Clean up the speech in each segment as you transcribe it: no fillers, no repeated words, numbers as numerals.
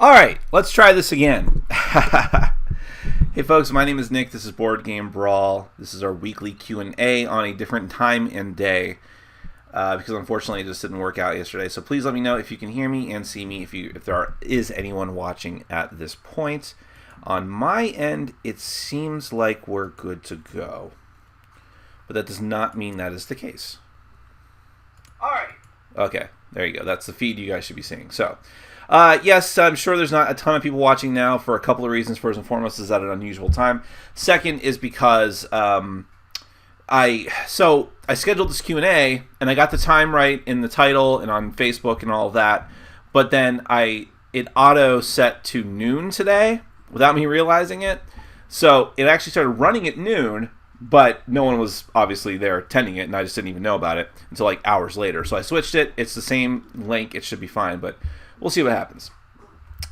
Alright, let's try this again. Hey folks, my name is Nick. This is Board Game Brawl. This is our weekly Q&A on a different time and day. Because unfortunately it just didn't work out yesterday. So please let me know if you can hear me and see me if there is anyone watching at this point. On my end, it seems like we're good to go. But that does not mean that is the case. Alright. Okay, there you go. That's the feed you guys should be seeing. So, yes, I'm sure there's not a ton of people watching now for a couple of reasons. First and foremost is at an unusual time. Second is because I scheduled this Q&A and I got the time right in the title and on Facebook and all of that. But then it auto set to noon today without me realizing it. So it actually started running at noon, but no one was obviously there attending it, and I just didn't even know about it until like hours later. So I switched it. It's the same link. It should be fine, but we'll see what happens.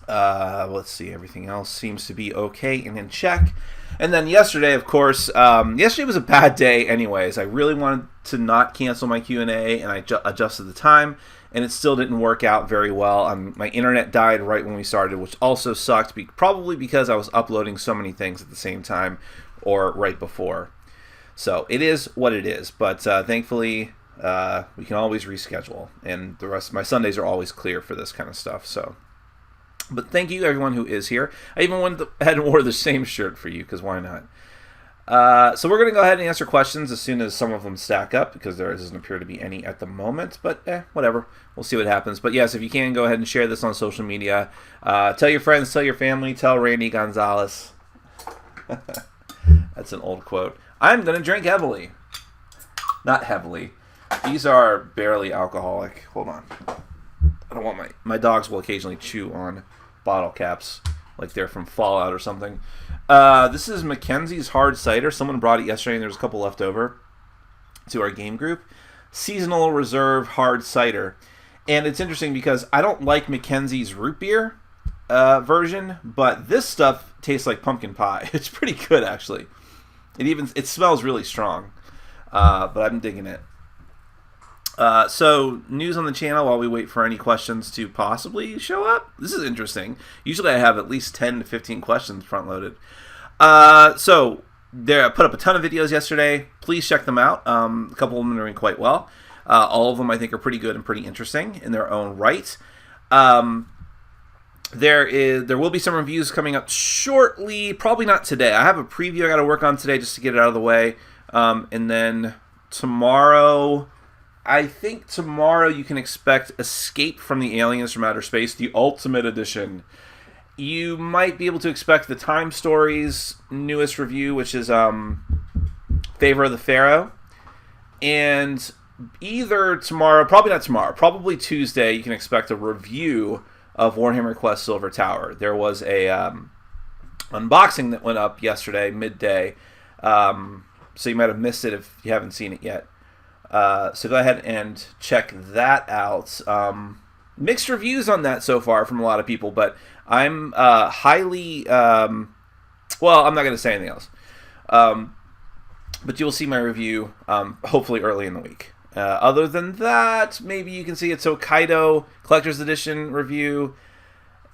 Let's see. Everything else seems to be okay and in check. And then yesterday, of course, yesterday was a bad day anyways. I really wanted to not cancel my Q&A, and I adjusted the time, and it still didn't work out very well. My internet died right when we started, which also sucked, probably because I was uploading so many things at the same time or right before. So it is what it is, but thankfully we can always reschedule, and the rest of my Sundays are always clear for this kind of stuff. So, but thank you everyone who is here. I even went ahead and wore the same shirt for you, because why not? So we're going to go ahead and answer questions as soon as some of them stack up, because there doesn't appear to be any at the moment, but whatever. We'll see what happens. But yes, if you can, go ahead and share this on social media. Tell your friends, tell your family, tell Randy Gonzalez. That's an old quote. I'm going to drink heavily. Not heavily. These are barely alcoholic. Hold on. I don't want my dogs will occasionally chew on bottle caps like they're from Fallout or something. This is Mackenzie's Hard Cider. Someone brought it yesterday and there's a couple left over to our game group. Seasonal Reserve Hard Cider. And it's interesting because I don't like Mackenzie's root beer version, but this stuff tastes like pumpkin pie. It's pretty good, actually. It smells really strong, but I'm digging it. So, news on the channel while we wait for any questions to possibly show up. This is interesting. Usually I have at least 10 to 15 questions front-loaded. So, I put up a ton of videos yesterday. Please check them out. A couple of them are doing quite well. All of them I think are pretty good and pretty interesting in their own right. There will be some reviews coming up shortly. Probably not today. I have a preview I got to work on today just to get it out of the way. And then tomorrow, I think tomorrow you can expect Escape from the Aliens from Outer Space, the Ultimate Edition. You might be able to expect the Time Stories newest review, which is Favor of the Pharaoh. And either tomorrow, probably not tomorrow, probably Tuesday, you can expect a review of Warhammer Quest Silver Tower. There was a unboxing that went up yesterday, midday, so you might have missed it if you haven't seen it yet. So go ahead and check that out. Mixed reviews on that so far from a lot of people, but I'm highly... well, I'm not going to say anything else. But you'll see my review hopefully early in the week. Other than that, maybe you can see it's Hokkaido Collector's Edition review.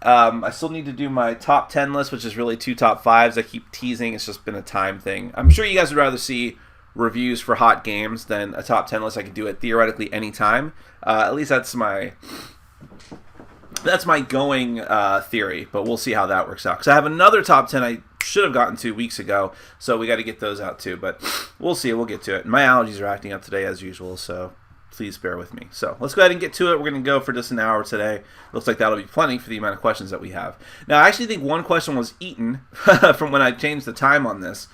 I still need to do my top 10 list, which is really 2 top 5s. I keep teasing. It's just been a time thing. I'm sure you guys would rather see reviews for hot games than a top 10 list. I can do it theoretically anytime. At least that's my going theory, but we'll see how that works out. Because I have another top 10 I should have gotten 2 weeks ago, so we got to get those out too, but we'll see. We'll get to it. My allergies are acting up today as usual, so please bear with me. So let's go ahead and get to it. We're going to go for just an hour today. Looks like that'll be plenty for the amount of questions that we have. Now, I actually think one question was eaten from when I changed the time on this,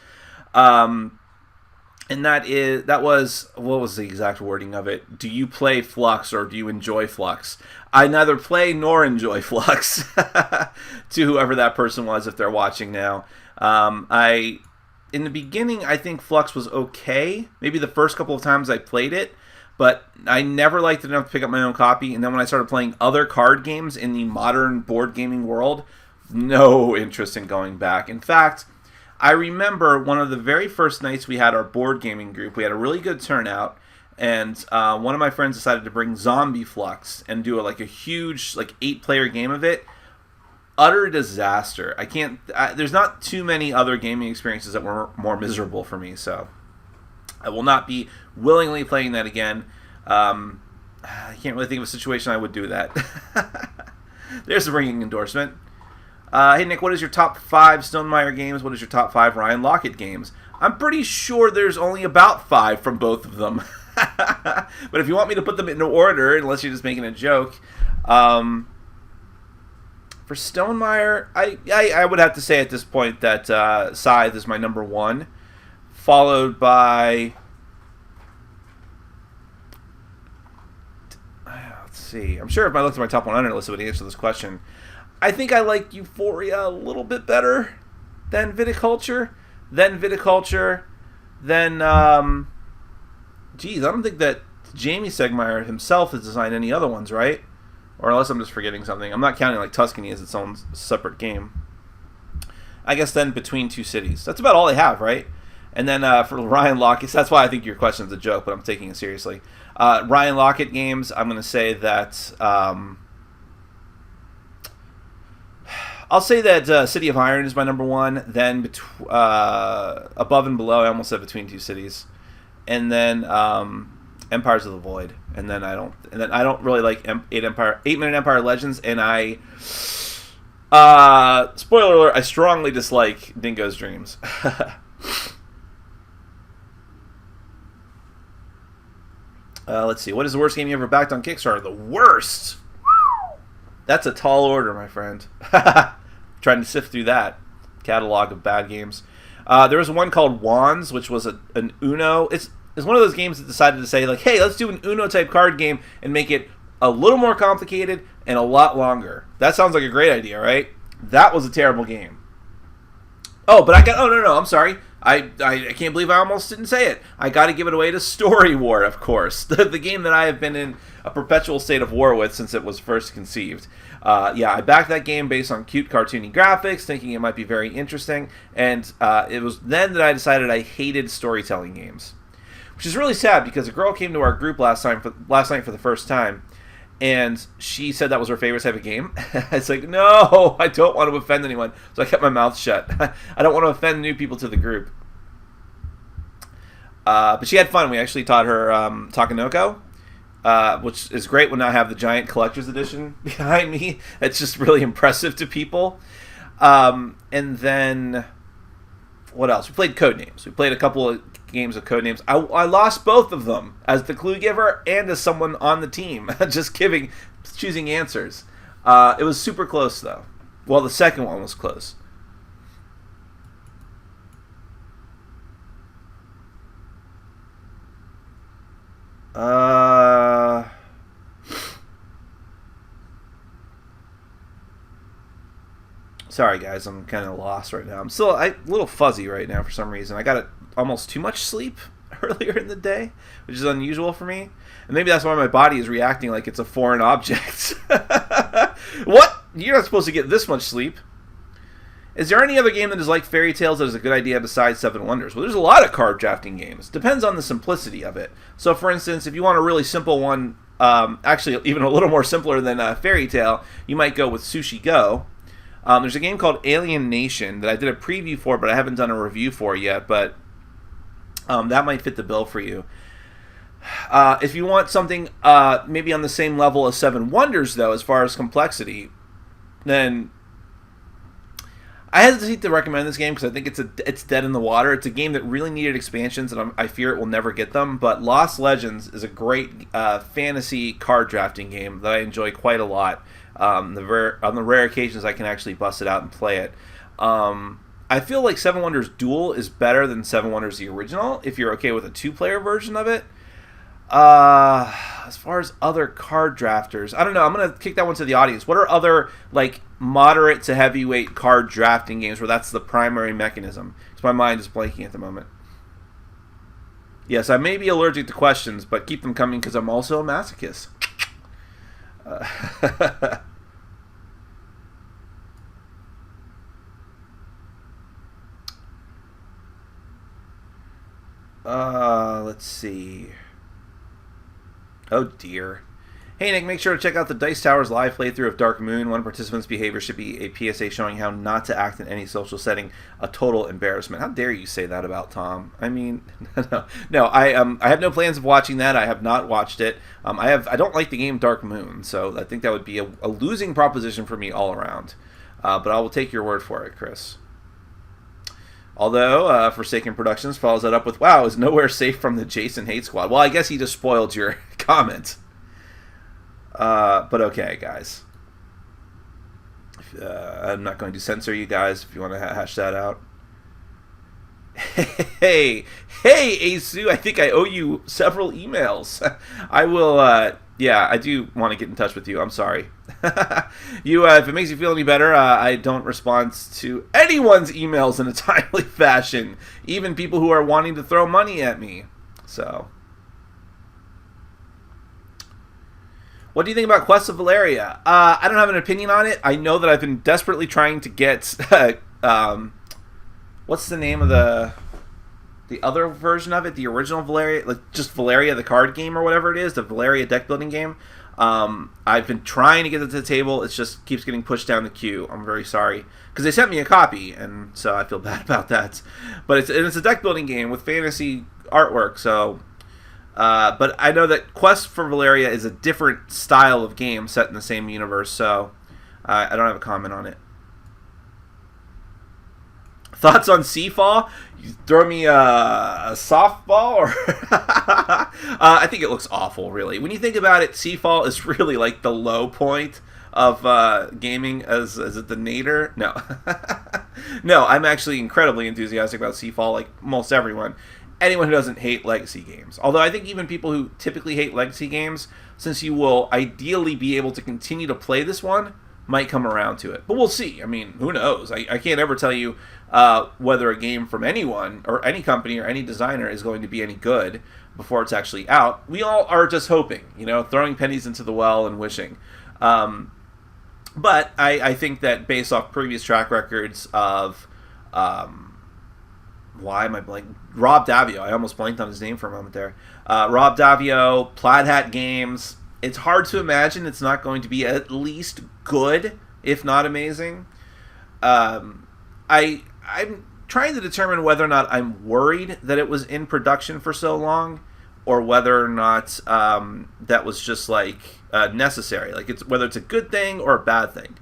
and that was, what was the exact wording of it? Do you play Flux or do you enjoy Flux? I neither play nor enjoy Flux, to whoever that person was if they're watching now. In the beginning, I think Flux was okay. Maybe the first couple of times I played it, but I never liked it enough to pick up my own copy. And then when I started playing other card games in the modern board gaming world, no interest in going back. In fact, I remember one of the very first nights we had our board gaming group. We had a really good turnout, and one of my friends decided to bring Zombie Flux and do a huge 8-player game of it. utter disaster. I can't. There's not too many other gaming experiences that were more miserable for me. So I will not be willingly playing that again. I can't really think of a situation I would do that. There's a ringing endorsement. Hey Nick, what is your top 5 Stonemaier games? What is your top 5 Ryan Lockett games? I'm pretty sure there's only about 5 from both of them. But if you want me to put them in order, unless you're just making a joke, for Stonemaier, I would have to say at this point that Scythe is my number 1, followed by... Let's see. I'm sure if I looked at my top 100 list, it would answer this question. I think I like Euphoria a little bit better than Viticulture. Then, geez, I don't think that Jamie Sigmar himself has designed any other ones, right? Or unless I'm just forgetting something. I'm not counting like Tuscany as its own separate game. I guess then Between Two Cities. That's about all they have, right? And then for Ryan Lockett, that's why I think your question's a joke, but I'm taking it seriously. Ryan Lockett games, I'm going to say that... I'll say that City of Iron is my number 1. Then above and below, I almost said Between Two Cities, and then Empires of the Void. And then I don't really like 8-Minute Empire Legends. And spoiler alert, I strongly dislike Dingo's Dreams. Let's see. What is the worst game you ever backed on Kickstarter? The worst. That's a tall order, my friend. Trying to sift through that catalog of bad games. There was one called Wands, which was an Uno. It's one of those games that decided to say, like, hey, let's do an Uno-type card game and make it a little more complicated and a lot longer. That sounds like a great idea, right? That was a terrible game. Oh, but no, I'm sorry. I can't believe I almost didn't say it. I got to give it away to Story War, of course. The game that I have been in a perpetual state of war with since it was first conceived. I backed that game based on cute cartoony graphics, thinking it might be very interesting. And it was then that I decided I hated storytelling games. Which is really sad because a girl came to our group last night for the first time. And she said that was her favorite type of game. It's like, no, I don't want to offend anyone. So I kept my mouth shut. I don't want to offend new people to the group. But she had fun. We actually taught her Takenoko, which is great when I have the giant collector's edition behind me. It's just really impressive to people. And then, what else? We played Codenames. We played a couple of games of Codenames. I lost both of them as the clue giver and as someone on the team, just choosing answers. It was super close though. Well, the second one was close. Sorry guys, I'm kind of lost right now. I'm still a little fuzzy right now for some reason. I got almost too much sleep earlier in the day, which is unusual for me. And maybe that's why my body is reacting like it's a foreign object. What? You're not supposed to get this much sleep. Is there any other game that is like Fairy Tales that is a good idea besides Seven Wonders? Well, there's a lot of card drafting games. Depends on the simplicity of it. So, for instance, if you want a really simple one, actually even a little more simpler than Fairy Tale, you might go with Sushi Go. There's a game called Alien Nation that I did a preview for, but I haven't done a review for yet, but that might fit the bill for you. If you want something maybe on the same level as Seven Wonders, though, as far as complexity, then I hesitate to recommend this game because I think it's dead in the water. It's a game that really needed expansions, and I fear it will never get them. But Lost Legends is a great fantasy card drafting game that I enjoy quite a lot. On the rare occasions I can actually bust it out and play it. I feel like Seven Wonders Duel is better than Seven Wonders the original, if you're okay with a 2-player version of it. As far as other card drafters, I don't know. I'm going to kick that one to the audience. What are other, like, moderate to heavyweight card drafting games where that's the primary mechanism? Because my mind is blanking at the moment. Yes, I may be allergic to questions, but keep them coming because I'm also a masochist. Let's see. Oh dear. Hey Nick, make sure to check out the Dice Tower's live playthrough of Dark Moon. One participant's behavior should be a PSA showing how not to act in any social setting. A total embarrassment. How dare you say that about Tom? I mean, no. I have no plans of watching that. I have not watched it. I don't like the game Dark Moon, so I think that would be a losing proposition for me all around. But I will take your word for it, Chris. Although, Forsaken Productions follows that up with, wow, is nowhere safe from the Jason Hate Squad. Well, I guess he just spoiled your comment. But okay, guys. I'm not going to censor you guys if you want to hash that out. Hey, Asu, I think I owe you several emails. I will, yeah, I do want to get in touch with you. I'm sorry. If it makes you feel any better, I don't respond to anyone's emails in a timely fashion, even people who are wanting to throw money at me. So, what do you think about Quest of Valeria? I don't have an opinion on it. I know that I've been desperately trying to get, what's the name of the other version of it? The original Valeria, like just Valeria the card game or whatever it is, the Valeria deck building game. I've been trying to get it to the table. It just keeps getting pushed down the queue. I'm very sorry because they sent me a copy, and so I feel bad about that. But it's a deck building game with fantasy artwork. So, but I know that Quest for Valeria is a different style of game set in the same universe. So I don't have a comment on it. Thoughts on Sefall? You throw me a softball? Or I think it looks awful, really. When you think about it, Sefall is really like the low point of gaming. Is it the nadir? No. No, I'm actually incredibly enthusiastic about Sefall, like most everyone. Anyone who doesn't hate legacy games. Although I think even people who typically hate legacy games, since you will ideally be able to continue to play this one, might come around to it. But we'll see. I mean, who knows? I can't ever tell you whether a game from anyone or any company or any designer is going to be any good before it's actually out. We all are just hoping, throwing pennies into the well and wishing. But I think that based off previous track records of why am I blanking? Rob Davio. I almost blanked on his name for a moment there. Rob Davio, Plaid Hat Games. It's hard to imagine it's not going to be at least good, if not amazing. I'm trying to determine whether or not I'm worried that it was in production for so long, or whether or not that was just like necessary. Like whether it's a good thing or a bad thing.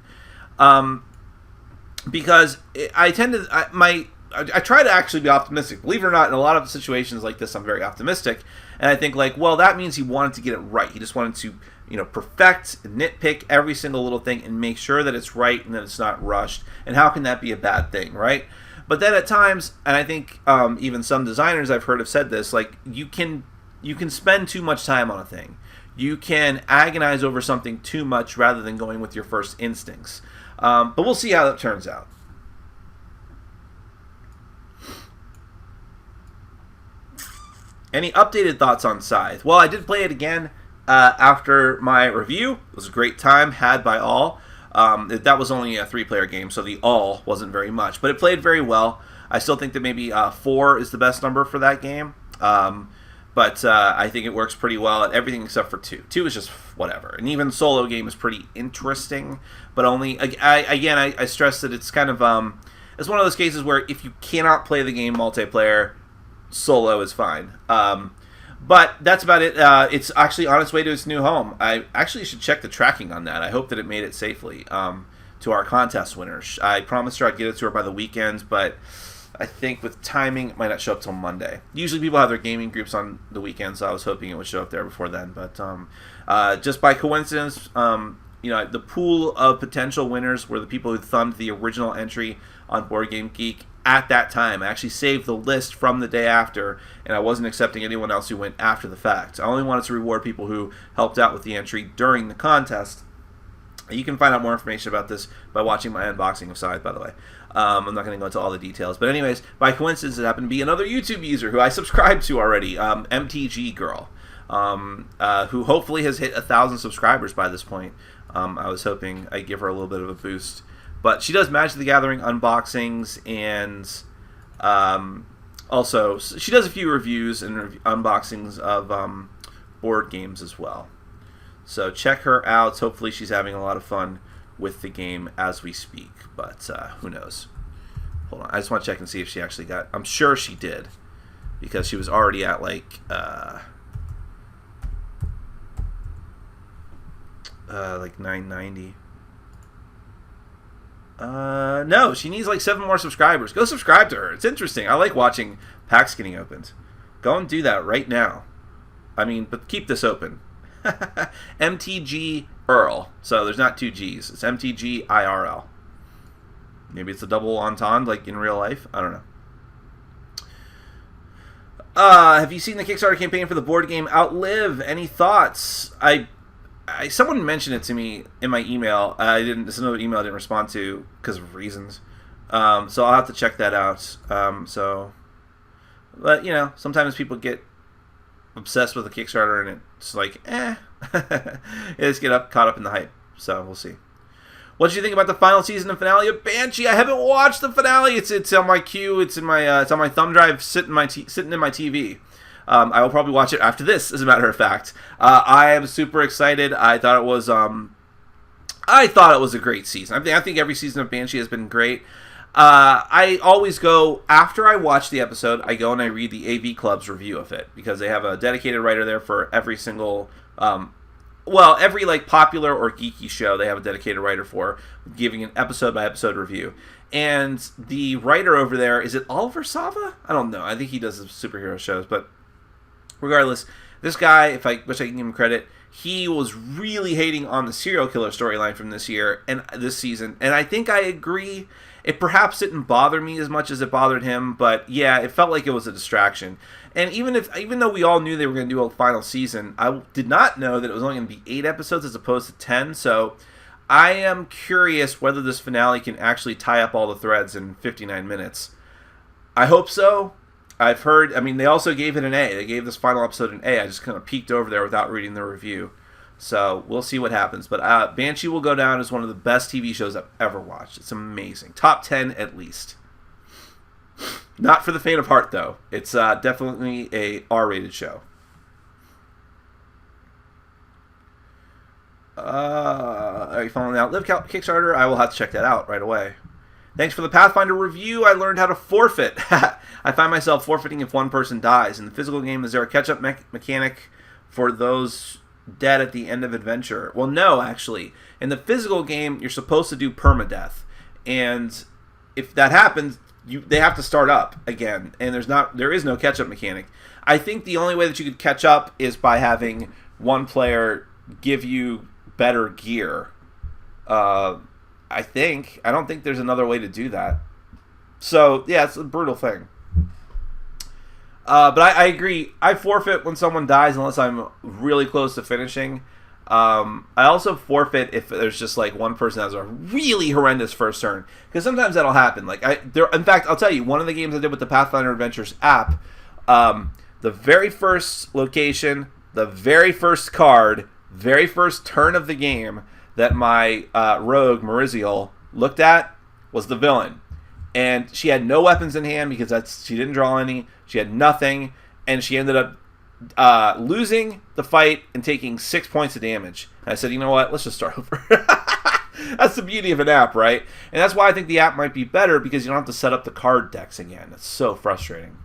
Because I tend to I try to actually be optimistic. Believe it or not, in a lot of situations like this, I'm very optimistic. And I think, well, that means he wanted to get it right. He just wanted to, perfect, nitpick every single little thing and make sure that it's right and that it's not rushed. And how can that be a bad thing, right? But then at times, and I think even some designers I've heard have said this, like, you can spend too much time on a thing. You can agonize over something too much rather than going with your first instincts. But we'll see how that turns out. Any updated thoughts on Scythe? Well, I did play it again after my review. It was a great time, had by all. That was only a 3-player game, so the all wasn't very much. But it played very well. I still think that maybe 4 is the best number for that game. But I think it works pretty well at everything except for 2. 2 is just whatever. And even solo game is pretty interesting. But only, I stress that it's kind of, it's one of those cases where if you cannot play the game multiplayer, solo is fine. But that's about it. It's actually on its way to its new home. I actually should check the tracking on that. I hope that it made it safely to our contest winners. I promised her I'd get it to her by the weekend, but I think with timing, it might not show up till Monday. Usually people have their gaming groups on the weekend, so I was hoping it would show up there before then. But just by coincidence, the pool of potential winners were the people who thumbed the original entry on Board Game Geek at that time. I actually saved the list from the day after, and I wasn't accepting anyone else who went after the fact. I only wanted to reward people who helped out with the entry during the contest. You can find out more information about this by watching my unboxing of Scythe, by the way. I'm not going to go into all the details. But anyways, by coincidence, it happened to be another YouTube user who I subscribed to already, MTG Girl, who hopefully has hit 1,000 subscribers by this point. I was hoping I'd give her a little bit of a boost. But she does Magic the Gathering unboxings, and also she does a few reviews and unboxings of board games as well. So check her out. Hopefully she's having a lot of fun with the game as we speak. But who knows? Hold on. I just want to check and see if she actually got... I'm sure she did. Because she was already at like 990. No, she needs like 7 more subscribers. Go subscribe to her. It's interesting. I like watching packs getting opened. Go and do that right now. I mean, but keep this open. MTG Earl. So there's not 2 G's. It's MTG IRL. Maybe it's a double entendre like in real life. I don't know. Have you seen the Kickstarter campaign for the board game Outlive? Any thoughts? Someone mentioned it to me in my email. This is another email I didn't respond to because of reasons. So I'll have to check that out. But you know, sometimes people get obsessed with a Kickstarter and it's like, they just get caught up in the hype. So we'll see. What did you think about the final season and finale of Banshee? I haven't watched the finale. It's on my queue. It's on my thumb drive, sitting in my TV. I will probably watch it after this, as a matter of fact. I am super excited. I thought it was a great season. I think every season of Banshee has been great. I always go, after I watch the episode, I go and I read the AV Club's review of it, because they have a dedicated writer there for every single, every like popular or geeky show they have a dedicated writer for, giving an episode-by-episode review. And the writer over there, is it Oliver Sava? I don't know. I think he does the superhero shows, but regardless, this guy, which I can give him credit, he was really hating on the serial killer storyline from this year and this season, and I think I agree. It perhaps didn't bother me as much as it bothered him, but yeah, it felt like it was a distraction. And even though we all knew they were going to do a final season, I did not know that it was only going to be 8 episodes as opposed to 10. So I am curious whether this finale can actually tie up all the threads in 59 minutes. I hope so. I've heard, they also gave it an A. They gave this final episode an A. I just kind of peeked over there without reading the review. So we'll see what happens. But Banshee will go down as one of the best TV shows I've ever watched. It's amazing. Top 10 at least. Not for the faint of heart, though. It's definitely a R-rated show. Are you following the Outlive Kickstarter? I will have to check that out right away. Thanks for the Pathfinder review. I learned how to forfeit. I find myself forfeiting if one person dies. In the physical game, is there a catch-up mechanic for those dead at the end of adventure? Well, no, actually. In the physical game, you're supposed to do permadeath. And if that happens, they have to start up again. And there is no catch-up mechanic. I think the only way that you could catch up is by having one player give you better gear. I don't think there's another way to do that. So, yeah, it's a brutal thing. But I agree. I forfeit when someone dies unless I'm really close to finishing. I also forfeit if there's just like one person has a really horrendous first turn, because sometimes that'll happen. In fact, I'll tell you, one of the games I did with the Pathfinder Adventures app, the very first location, the very first card, very first turn of the game that my rogue Mariziel looked at was the villain. And she had no weapons in hand because she didn't draw any. She had nothing. And she ended up losing the fight and taking 6 points of damage. And I said, you know what? Let's just start over. That's the beauty of an app, right? And that's why I think the app might be better, because you don't have to set up the card decks again. It's so frustrating.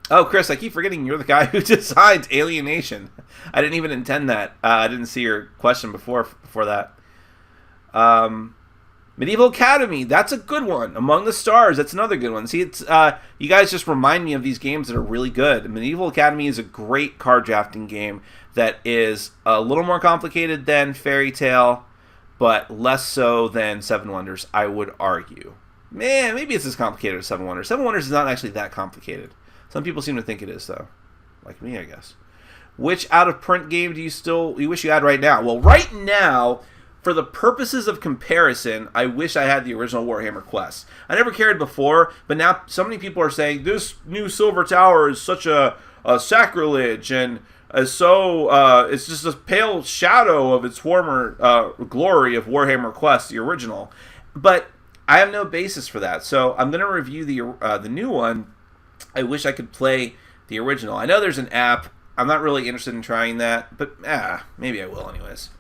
Oh, Chris, I keep forgetting you're the guy who designed Alienation. I didn't even intend that. I didn't see your question before that. Medieval Academy, that's a good one. Among the Stars, that's another good one. See, it's you guys just remind me of these games that are really good. Medieval Academy is a great card drafting game that is a little more complicated than Fairy Tale, but less so than Seven Wonders, I would argue. Man, maybe it's as complicated as Seven Wonders. Seven Wonders is not actually that complicated. Some people seem to think it is, though. Like me, I guess. Which out-of-print game do you wish you had right now? Well, right now, for the purposes of comparison, I wish I had the original Warhammer Quest. I never cared before, but now so many people are saying, this new Silver Tower is such a sacrilege, and it's just a pale shadow of its former glory of Warhammer Quest, the original. But I have no basis for that, so I'm going to review the new one. I wish I could play the original. I know there's an app. I'm not really interested in trying that, but maybe I will anyways.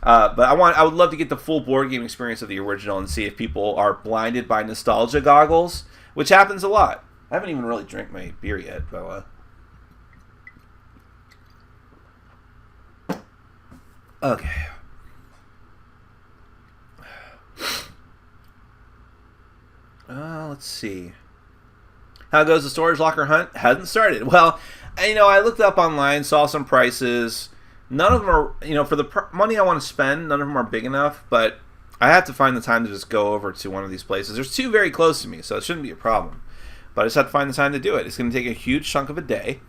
But I would love to get the full board game experience of the original and see if people are blinded by nostalgia goggles, which happens a lot. I haven't even really drank my beer yet, but okay. Let's see. How goes the storage locker hunt? Hasn't started. Well, I looked up online, saw some prices. None of them are, for the money I want to spend, none of them are big enough, but I have to find the time to just go over to one of these places. There's 2 very close to me, so it shouldn't be a problem. But I just have to find the time to do it. It's going to take a huge chunk of a day.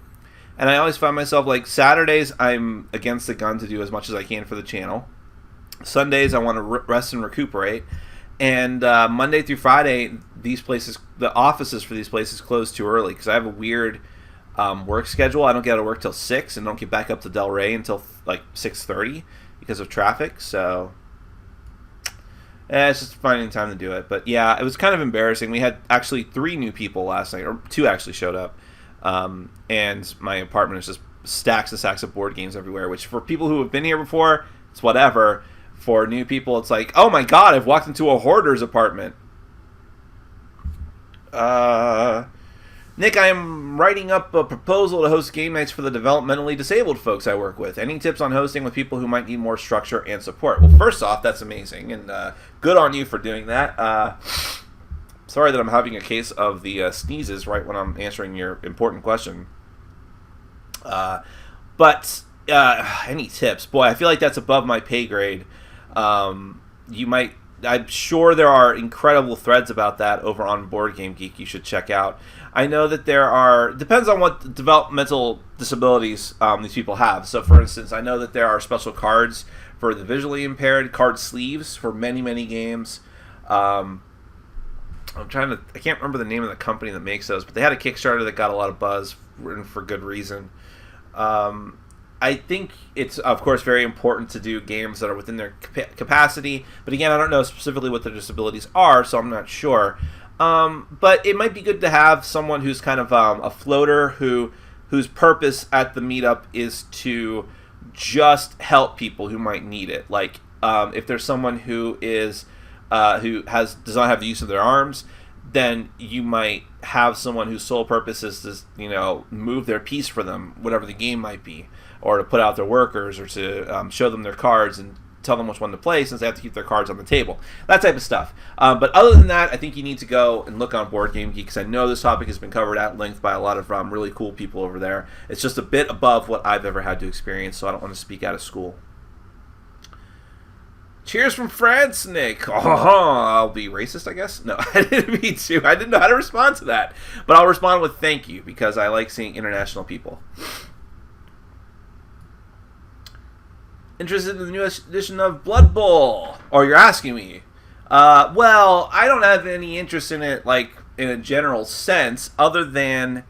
And I always find myself, like, Saturdays, I'm against the gun to do as much as I can for the channel. Sundays, I want to rest and recuperate. And Monday through Friday, these places, the offices for these places close too early because I have a weird work schedule. I don't get out of work till 6 and don't get back up to Del Rey until like 6:30 because of traffic. So it's just finding time to do it. But yeah, it was kind of embarrassing. We had actually 3 new people last night, or 2 actually showed up. And my apartment is just stacks and stacks of board games everywhere, which for people who have been here before, it's whatever. For new people, it's like, oh my god, I've walked into a hoarder's apartment. Nick, I am writing up a proposal to host game nights for the developmentally disabled folks I work with. Any tips on hosting with people who might need more structure and support? Well, first off, that's amazing, and good on you for doing that. Sorry that I'm having a case of the sneezes right when I'm answering your important question. But any tips? Boy, I feel like that's above my pay grade. I'm sure there are incredible threads about that over on Board Game Geek you should check out. I know that there are, depends on what developmental disabilities these people have. So for instance, I know that there are special cards for the visually impaired, card sleeves for many, many games. I can't remember the name of the company that makes those, but they had a Kickstarter that got a lot of buzz for good reason. I think it's, of course, very important to do games that are within their capacity. But again, I don't know specifically what their disabilities are, so I'm not sure. But it might be good to have someone who's kind of a floater whose purpose at the meetup is to just help people who might need it. Like if there's someone who does not have the use of their arms, then you might have someone whose sole purpose is to move their piece for them, whatever the game might be, or to put out their workers, or to show them their cards and tell them which one to play since they have to keep their cards on the table. That type of stuff. But other than that, I think you need to go and look on Board Game Geek because I know this topic has been covered at length by a lot of really cool people over there. It's just a bit above what I've ever had to experience, so I don't want to speak out of school. Cheers from France, Nick. Oh, I'll be racist, I guess? No, I didn't mean to. I didn't know how to respond to that. But I'll respond with thank you because I like seeing international people. Interested in the newest edition of Blood Bowl? Or you're asking me? Well, I don't have any interest in it, like, in a general sense, other than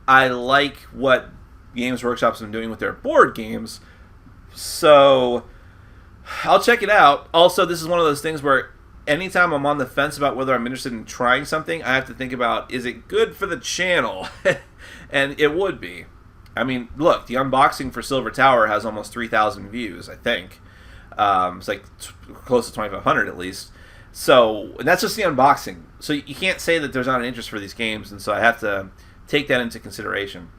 I like what Games Workshop's been doing with their board games. So I'll check it out. Also, this is one of those things where anytime I'm on the fence about whether I'm interested in trying something, I have to think about, is it good for the channel? And it would be. I mean, look, the unboxing for Silver Tower has almost 3,000 views, I think. It's like close to 2,500 at least. So, and that's just the unboxing. So you can't say that there's not an interest for these games, and so I have to take that into consideration.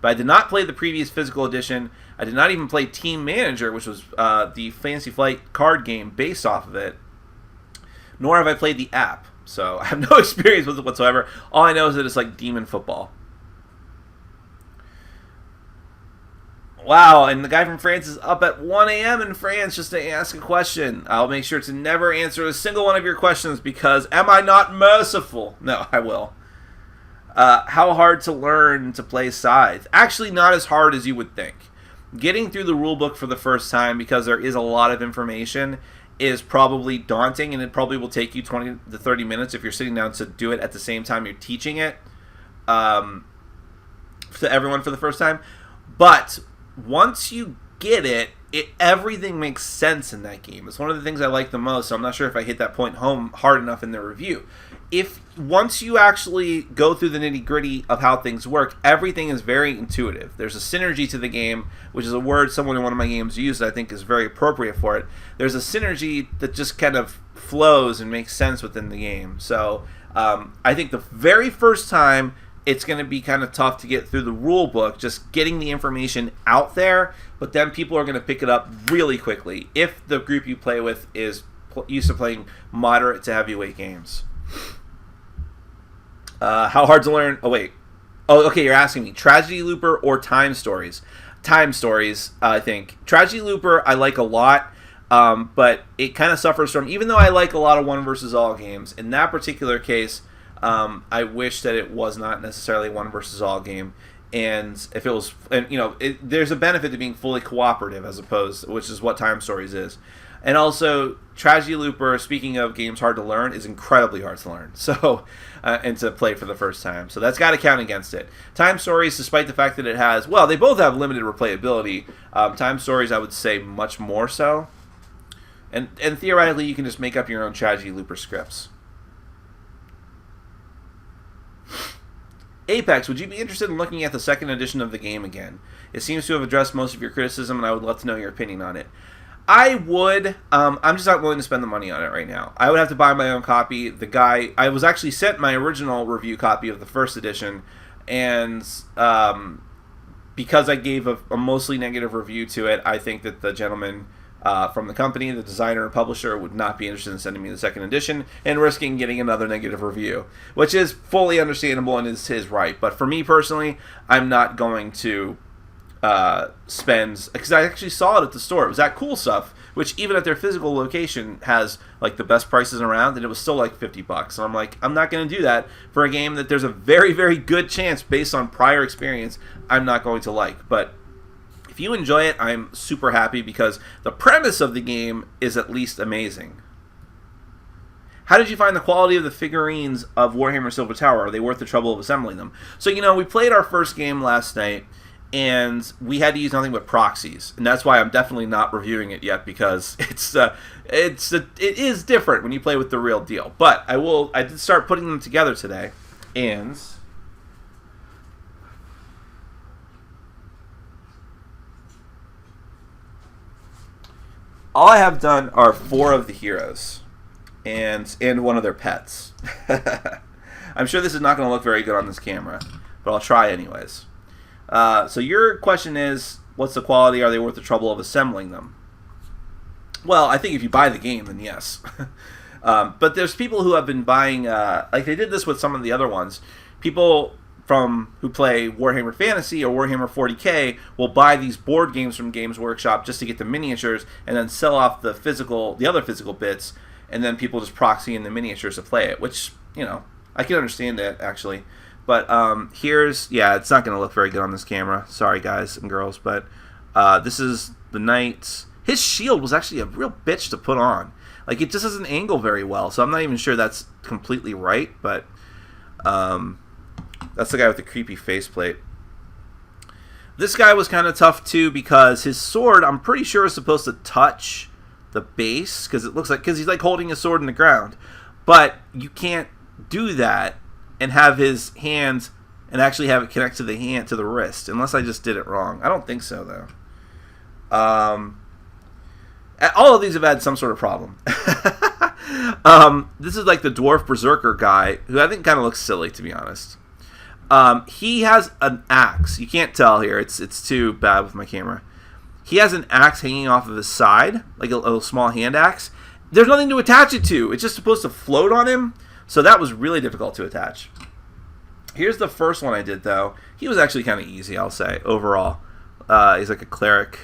But I did not play the previous physical edition. I did not even play Team Manager, which was the Fantasy Flight card game based off of it. Nor have I played the app. So I have no experience with it whatsoever. All I know is that it's like demon football. Wow, and the guy from France is up at 1 a.m. in France just to ask a question. I'll make sure to never answer a single one of your questions because am I not merciful? No, I will. How hard to learn to play Scythe? Actually, not as hard as you would think. Getting through the rulebook for the first time, because there is a lot of information, is probably daunting, and it probably will take you 20 to 30 minutes if you're sitting down to do it at the same time you're teaching it to everyone for the first time. But once you get it, everything makes sense in that game. It's one of the things I like the most, so I'm not sure if I hit that point home hard enough in the review. if once you actually go through the nitty-gritty of how things work, everything is very intuitive. There's a synergy to the game, which is a word someone in one of my games used that I think is very appropriate for it. There's a synergy that just kind of flows and makes sense within the game. So I think the very first time it's going to be kind of tough to get through the rule book, just getting the information out there, but then people are going to pick it up really quickly if the group you play with is used to playing moderate to heavyweight games. How hard to learn? Oh, wait. Oh, okay, you're asking me. Tragedy Looper or Time Stories? Time Stories, I think. Tragedy Looper I like a lot, but it kind of suffers from, even though I like a lot of one versus all games, in that particular case, I wish that it was not necessarily one versus all game. And if it was, and you know, there's a benefit to being fully cooperative as opposed, which is what Time Stories is. And also, Tragedy Looper, speaking of games hard to learn, is incredibly hard to learn. So, and to play for the first time. So that's got to count against it. Time Stories, despite the fact that it has, well, they both have limited replayability. Time Stories, I would say, much more so. And theoretically, you can just make up your own Tragedy Looper scripts. Apex, would you be interested in looking at the second edition of the game again? It seems to have addressed most of your criticism, and I would love to know your opinion on it. I would. I'm just not willing to spend the money on it right now. I would have to buy my own copy. I was actually sent my original review copy of the first edition, and because I gave a mostly negative review to it, I think that the gentleman from the company, the designer and publisher, would not be interested in sending me the second edition and risking getting another negative review, which is fully understandable and is his right. But for me personally, I'm not going to spend, because I actually saw it at the store. It was at Cool Stuff, which even at their physical location has like the best prices around, and it was still like $50. And I'm like, I'm not going to do that for a game that there's a very, very good chance, based on prior experience, I'm not going to like. But if you enjoy it, I'm super happy because the premise of the game is at least amazing. How did you find the quality of the figurines of Warhammer Silver Tower? Are they worth the trouble of assembling them? So, you know, we played our first game last night, and we had to use nothing but proxies, and that's why I'm definitely not reviewing it yet, because it is different when you play with the real deal. But I did start putting them together today, and all I have done are 4 of the heroes and one of their pets. I'm sure this is not going to look very good on this camera, but I'll try anyways. So your question is, what's the quality? Are they worth the trouble of assembling them? Well, I think if you buy the game, then yes. But there's people who have been buying, like they did this with some of the other ones. People who play Warhammer Fantasy or Warhammer 40K will buy these board games from Games Workshop just to get the miniatures and then sell off the other physical bits, and then people just proxy in the miniatures to play it, which, you know, I can understand that actually. But it's not going to look very good on this camera. Sorry, guys and girls, but this is the knight. His shield was actually a real bitch to put on. Like, it just doesn't angle very well, so I'm not even sure that's completely right, but that's the guy with the creepy faceplate. This guy was kind of tough, too, because his sword, I'm pretty sure, is supposed to touch the base, because he's like holding his sword in the ground. But you can't do that and have his hands and actually have it connect to the wrist, unless I just did it wrong. I don't think so, though. All of these have had some sort of problem. This is like the dwarf berserker guy, who I think kind of looks silly, to be honest. He has an axe. You can't tell here. It's too bad with my camera. He has an axe hanging off of his side, like a little small hand axe. There's nothing to attach it to. It's just supposed to float on him. So that was really difficult to attach. Here's the first one I did, though. He was actually kind of easy, I'll say, overall. He's like a cleric.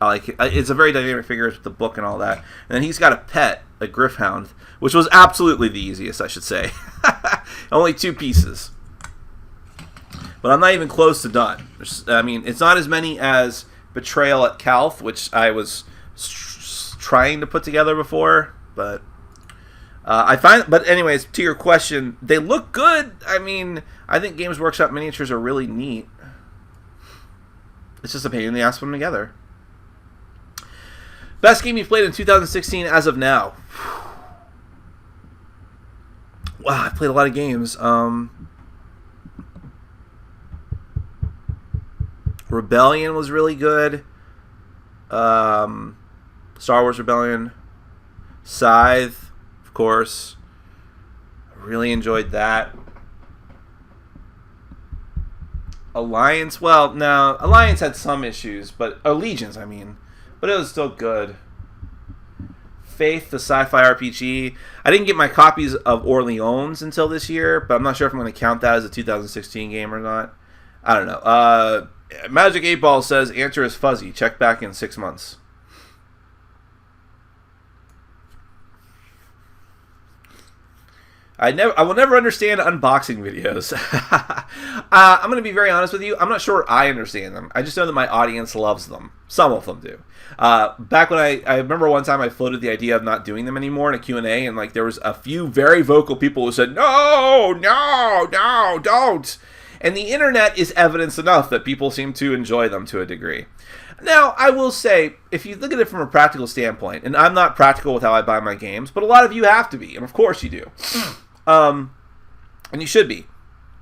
It's a very dynamic figure with the book and all that. And then he's got a pet, a Griffhound, which was absolutely the easiest, I should say. Only 2 pieces. But I'm not even close to done. I mean, it's not as many as Betrayal at Calth, which I was trying to put together before, but but anyways, to your question, they look good. I mean, I think Games Workshop miniatures are really neat. It's just a pain in the ass to put them together. Best game you've played in 2016 as of now? Wow, I played a lot of games. Rebellion was really good. Star Wars Rebellion. Scythe, of course. I really enjoyed that. Alliance, well, no. Alliance had some issues, but... Allegiance, I mean. But it was still good. Faith, the sci-fi RPG. I didn't get my copies of Orleans until this year, but I'm not sure if I'm going to count that as a 2016 game or not. I don't know. Magic 8 Ball says, answer is fuzzy. Check back in 6 months. I will never understand unboxing videos. I'm going to be very honest with you. I'm not sure I understand them. I just know that my audience loves them. Some of them do. Back when I remember one time I floated the idea of not doing them anymore in a Q&A, and like there was a few very vocal people who said, no, don't. And the internet is evidence enough that people seem to enjoy them to a degree. Now, I will say, if you look at it from a practical standpoint, and I'm not practical with how I buy my games, but a lot of you have to be, and of course you do. And you should be.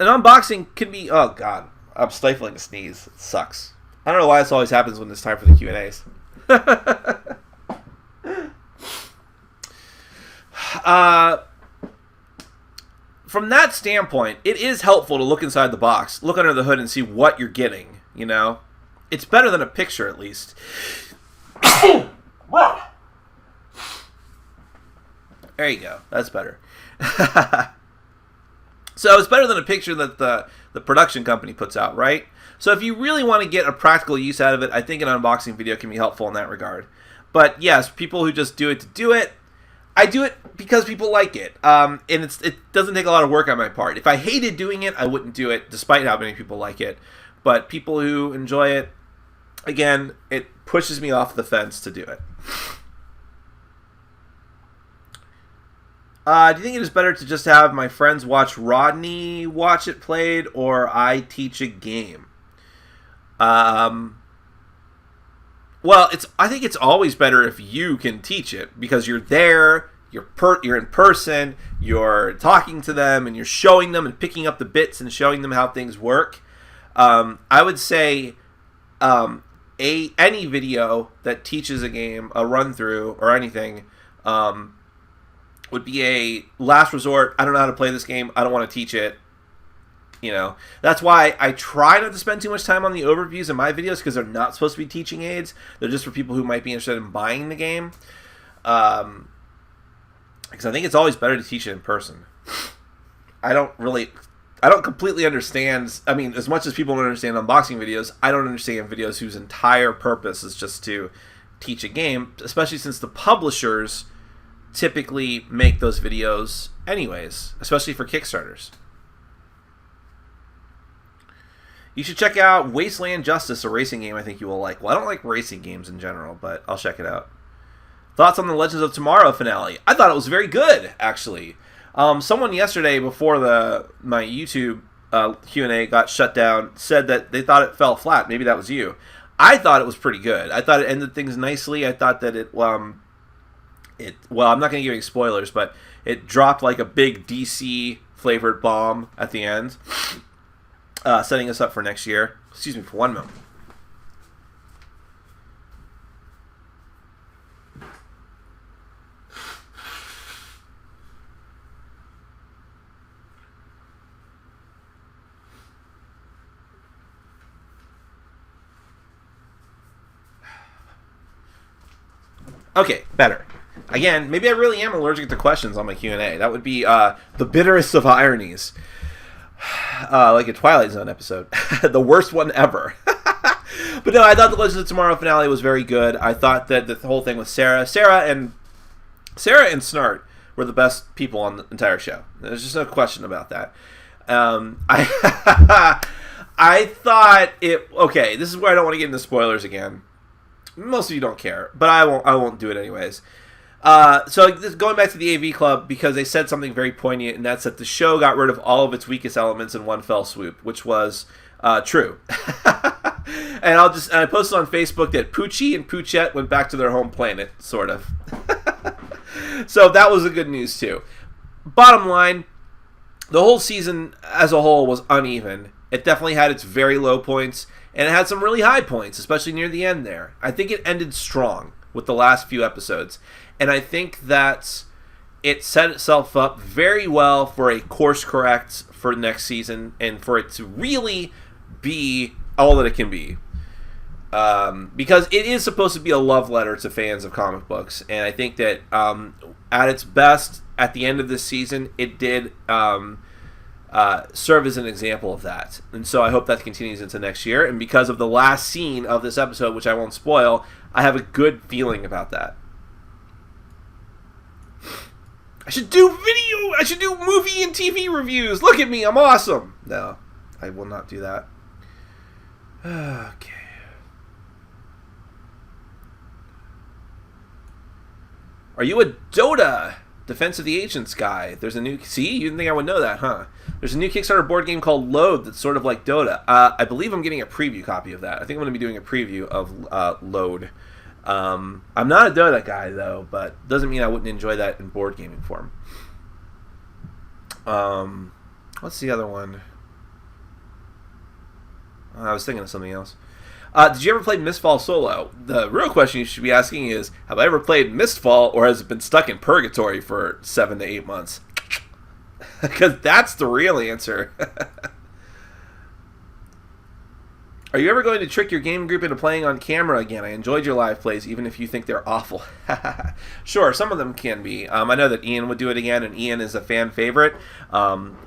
An unboxing can be... Oh, God. I'm stifling a sneeze. It sucks. I don't know why this always happens when it's time for the Q&As. From that standpoint, it is helpful to look inside the box, look under the hood, and see what you're getting, you know? It's better than a picture, at least. There you go. That's better. So it's better than a picture that the production company puts out, right? So if you really want to get a practical use out of it, I think an unboxing video can be helpful in that regard. But yes, people who just do it to do it, I do it because people like it. And it doesn't take a lot of work on my part. If I hated doing it, I wouldn't do it, despite how many people like it. But people who enjoy it, again, it pushes me off the fence to do it. Do you think it is better to just have my friends watch Rodney watch it played, or I teach a game? Well, I think it's always better if you can teach it, because you're there, you're in person, you're talking to them, and you're showing them and picking up the bits and showing them how things work. I would say any video that teaches a game, a run through or anything, would be a last resort. I don't know how to play this game. I don't want to teach it. You know, that's why I try not to spend too much time on the overviews in my videos, because they're not supposed to be teaching aids. They're just for people who might be interested in buying the game. Because I think it's always better to teach it in person. I don't completely understand. I mean, as much as people don't understand unboxing videos, I don't understand videos whose entire purpose is just to teach a game, especially since the publishers typically make those videos anyways, especially for Kickstarters. You should check out Wasteland Justice, a racing game I think you will like. Well, I don't like racing games in general, but I'll check it out. Thoughts on the Legends of Tomorrow finale? I thought it was very good, actually. Someone yesterday, before my YouTube Q&A got shut down, said that they thought it fell flat. Maybe that was you. I thought it was pretty good. I thought it ended things nicely. I thought that well, I'm not going to give you spoilers, but it dropped like a big DC flavored bomb at the end, setting us up for next year. Excuse me for one moment. Okay, better. Again, maybe I really am allergic to questions on my Q&A. That would be the bitterest of ironies. Like a Twilight Zone episode. The worst one ever. But no, I thought the Legends of Tomorrow finale was very good. I thought that the whole thing with Sarah and Snart were the best people on the entire show. There's just no question about that. I thought it... Okay, this is where I don't want to get into spoilers again. Most of you don't care, but I won't do it anyways. So going back to the AV Club, because they said something very poignant, and that's that the show got rid of all of its weakest elements in one fell swoop, which was true. And I posted on Facebook that Poochie and Poochette went back to their home planet, sort of. So that was the good news too. Bottom line, the whole season as a whole was uneven. It definitely had its very low points, and it had some really high points, especially near the end there. I think it ended strong with the last few episodes, and I think that it set itself up very well for a course correct for next season, and for it to really be all that it can be. Because it is supposed to be a love letter to fans of comic books, and I think that at its best, at the end of this season, it did serve as an example of that. And so I hope that continues into next year, and because of the last scene of this episode, which I won't spoil, I have a good feeling about that. I should do video! I should do movie and TV reviews! Look at me, I'm awesome! No, I will not do that. Okay. Are you a Dota Defense of the Ancients guy? There's a new... See? You didn't think I would know that, huh? There's a new Kickstarter board game called Load that's sort of like Dota. I believe I'm getting a preview copy of that. I think I'm going to be doing a preview of Load. I'm not a Dota guy, though, but doesn't mean I wouldn't enjoy that in board gaming form. What's the other one? I was thinking of something else. Did you ever play Mistfall solo? The real question you should be asking is, have I ever played Mistfall, or has it been stuck in purgatory for 7 to 8 months? Because that's the real answer. Are you ever going to trick your game group into playing on camera again? I enjoyed your live plays, even if you think they're awful. Sure, some of them can be. I know that Ian would do it again, and Ian is a fan favorite. Sometimes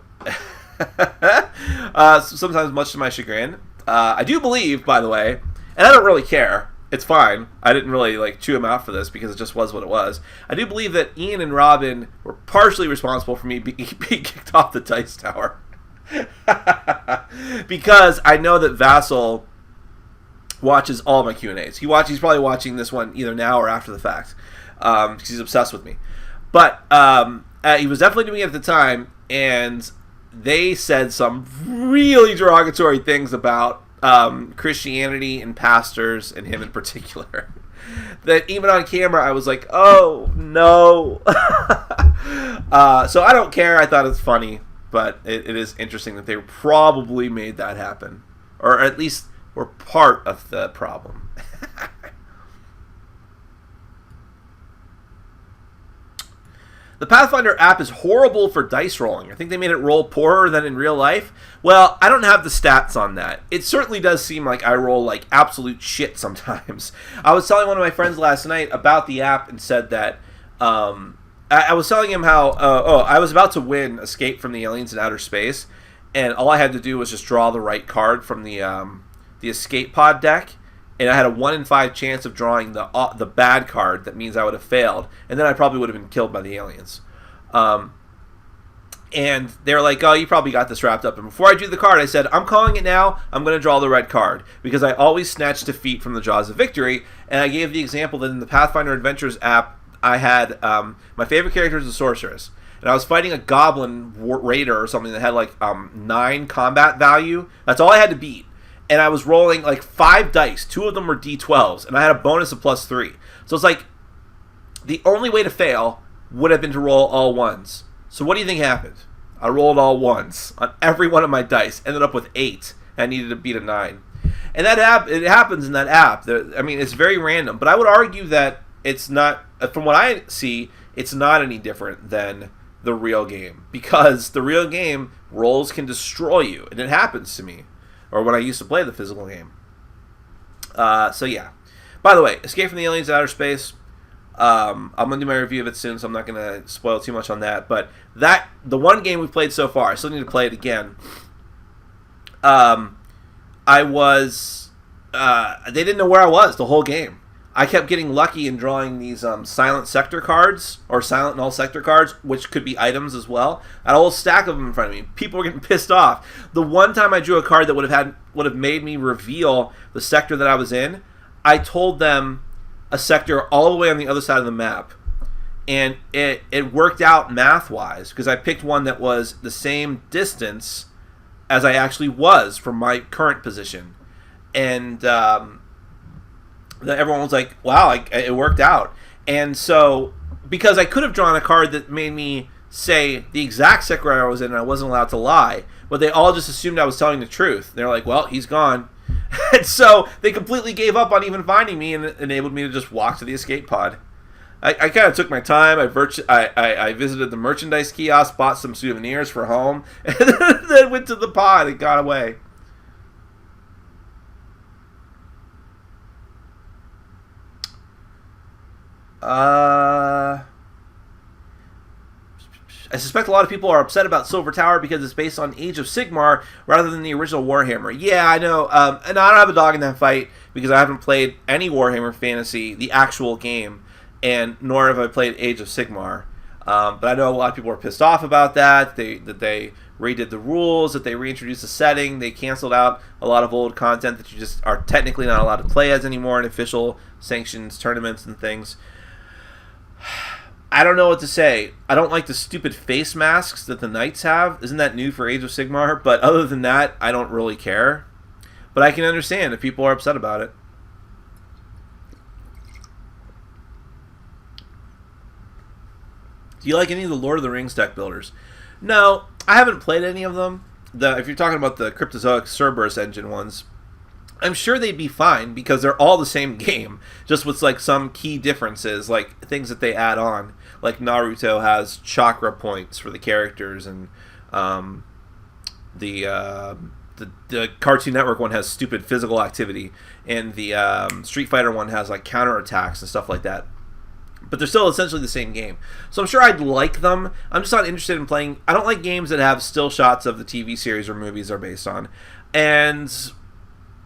much to my chagrin. I do believe, by the way, and I don't really care. It's fine. I didn't really chew him out for this because it just was what it was. I do believe that Ian and Robin were partially responsible for me being kicked off the Dice Tower. Because I know that Vassal watches all my Q&As. He's probably watching this one either now or after the fact, because he's obsessed with me. But he was definitely doing it at the time, and they said some really derogatory things about Christianity and pastors, and him in particular. That even on camera, I was like, oh, no. So I don't care. I thought it's funny, but it is interesting that they probably made that happen. Or at least were part of the problem. The Pathfinder app is horrible for dice rolling. I think they made it roll poorer than in real life. Well, I don't have the stats on that. It certainly does seem like I roll like absolute shit sometimes. I was telling one of my friends last night about the app and said that I was telling him how I was about to win Escape from the Aliens in Outer Space, and all I had to do was just draw the right card from the escape pod deck. And I had a 1 in 5 chance of drawing the bad card. That means I would have failed, and then I probably would have been killed by the aliens. And they were like, "Oh, you probably got this wrapped up." And before I drew the card, I said, "I'm calling it now. I'm going to draw the red card because I always snatch defeat from the jaws of victory." And I gave the example that in the Pathfinder Adventures app, I had my favorite character is a sorceress, and I was fighting a goblin raider or something that had 9 combat value. That's all I had to beat. And I was rolling 5 dice. 2 of them were D12s, and I had a bonus of +3. So it's the only way to fail would have been to roll all 1s. So what do you think happened? I rolled all 1s on every one of my dice. Ended up with 8. And I needed to beat a 9. And that app, it happens in that app. I mean, it's very random. But I would argue that it's not, from what I see, it's not any different than the real game. Because the real game, rolls can destroy you. And it happens to me. Or when I used to play the physical game. So yeah. By the way, Escape from the Aliens in Outer Space. I'm going to do my review of it soon, so I'm not going to spoil too much on that. But the one game we've played so far, I still need to play it again. They didn't know where I was the whole game. I kept getting lucky in drawing these silent sector cards, or silent null sector cards, which could be items as well. I had a whole stack of them in front of me. People were getting pissed off. The one time I drew a card that would have made me reveal the sector that I was in, I told them a sector all the way on the other side of the map. And it worked out math-wise, because I picked one that was the same distance as I actually was from my current position. And everyone was like, wow, it worked out. And so, because I could have drawn a card that made me say the exact sector I was in and I wasn't allowed to lie, but they all just assumed I was telling the truth. They're like, well, he's gone. And so they completely gave up on even finding me and enabled me to just walk to the escape pod. I kind of took my time. I visited the merchandise kiosk, bought some souvenirs for home, and then went to the pod and got away. I suspect a lot of people are upset about Silver Tower because it's based on Age of Sigmar rather than the original Warhammer. Yeah, I know. And I don't have a dog in that fight because I haven't played any Warhammer Fantasy, the actual game, and nor have I played Age of Sigmar. But I know a lot of people are pissed off about that. That they redid the rules, that they reintroduced the setting, they canceled out a lot of old content that you just are technically not allowed to play as anymore in official sanctions, tournaments, and things. I don't know what to say. I don't like the stupid face masks that the knights have. Isn't that new for Age of Sigmar? But other than that, I don't really care. But I can understand if people are upset about it. Do you like any of the Lord of the Rings deck builders? No, I haven't played any of them. If you're talking about the Cryptozoic Cerberus engine ones, I'm sure they'd be fine because they're all the same game, just with like some key differences, like things that they add on. Like Naruto has chakra points for the characters, and the Cartoon Network one has stupid physical activity, and the Street Fighter one has like counterattacks and stuff like that. But they're still essentially the same game. So I'm sure I'd like them. I'm just not interested in playing. I don't like games that have still shots of the TV series or movies they're based on. And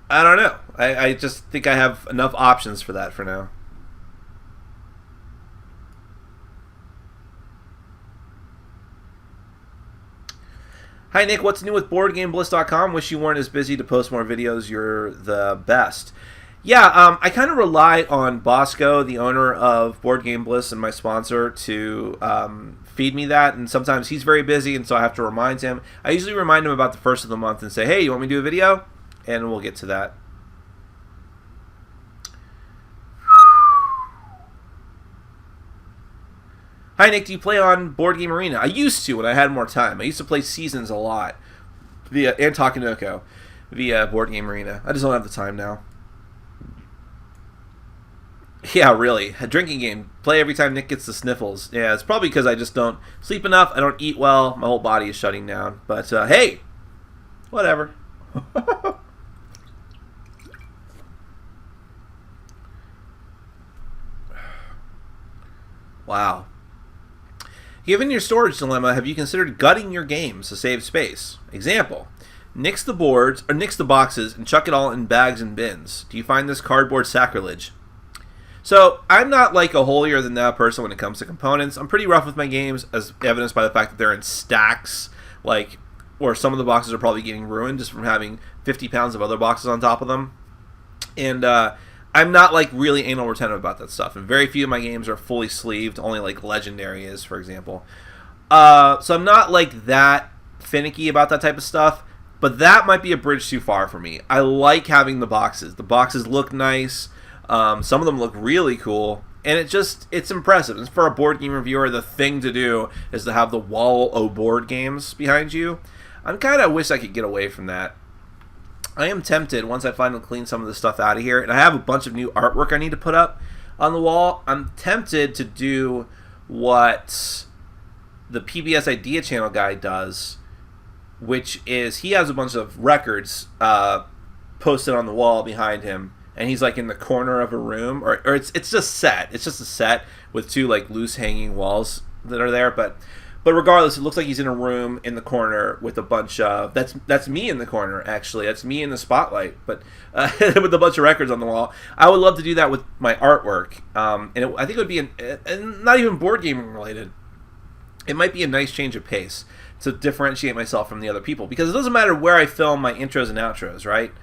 I don't know. I just think I have enough options for that for now. Hi, Nick. What's new with BoardGameBliss.com? Wish you weren't as busy to post more videos. You're the best. Yeah, I kind of rely on Bosco, the owner of Board Game Bliss and my sponsor, to feed me that. And sometimes he's very busy, and so I have to remind him. I usually remind him about the first of the month and say, hey, you want me to do a video? And we'll get to that. Hi, Nick. Do you play on Board Game Arena? I used to when I had more time. I used to play Seasons a lot and Takenoko via Board Game Arena. I just don't have the time now. Yeah, really. A drinking game. Play every time Nick gets the sniffles. Yeah, it's probably because I just don't sleep enough. I don't eat well. My whole body is shutting down. But, hey, whatever. Wow. Given your storage dilemma, have you considered gutting your games to save space? Example, nix the boards, or nix the boxes, and chuck it all in bags and bins. Do you find this cardboard sacrilege? So, I'm not like a holier-than-thou person when it comes to components. I'm pretty rough with my games, as evidenced by the fact that they're in stacks, like, or some of the boxes are probably getting ruined just from having 50 pounds of other boxes on top of them. And I'm not like really anal retentive about that stuff. And very few of my games are fully sleeved, only like Legendary is, for example. So I'm not like that finicky about that type of stuff. But that might be a bridge too far for me. I like having the boxes. The boxes look nice. Some of them look really cool, and it's impressive. And for a board game reviewer, the thing to do is to have the wall o' board games behind you. I kind of wish I could get away from that. I am tempted, once I finally clean some of this stuff out of here, and I have a bunch of new artwork I need to put up on the wall, I'm tempted to do what the PBS Idea Channel guy does, which is he has a bunch of records posted on the wall behind him, and he's like in the corner of a room, or it's just set. It's just a set with two like loose hanging walls that are there. But regardless, it looks like he's in a room in the corner with a bunch of that's me in the corner actually. That's me in the spotlight, but with a bunch of records on the wall. I would love to do that with my artwork, and I think it would be and not even board gaming related. It might be a nice change of pace to differentiate myself from the other people, because it doesn't matter where I film my intros and outros, right?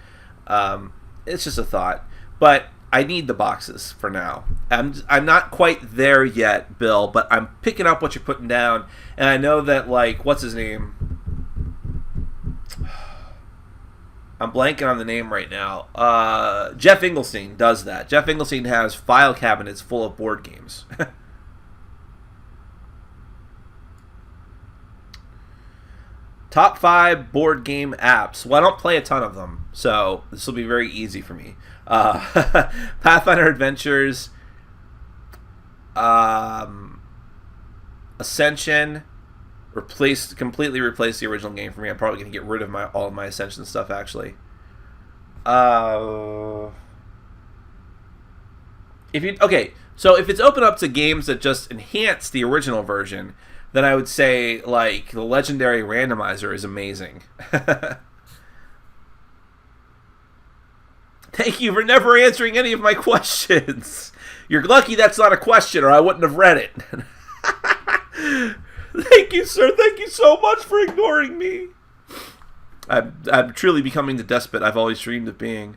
It's just a thought, but I need the boxes for now. I'm not quite there yet, Bill, but I'm picking up what you're putting down, and I know that, like, what's his name? I'm blanking on the name right now. Jeff Engelstein does that. Jeff Engelstein has file cabinets full of board games. Top 5 board game apps. Well, I don't play a ton of them, so this will be very easy for me. Pathfinder Adventures, Ascension, completely replace the original game for me. I'm probably going to get rid of all of my Ascension stuff, actually. So if it's open up to games that just enhance the original version, then I would say, like, the Legendary Randomizer is amazing. Thank you for never answering any of my questions. You're lucky that's not a question, or I wouldn't have read it. Thank you, sir. Thank you so much for ignoring me. I'm truly becoming the despot I've always dreamed of being.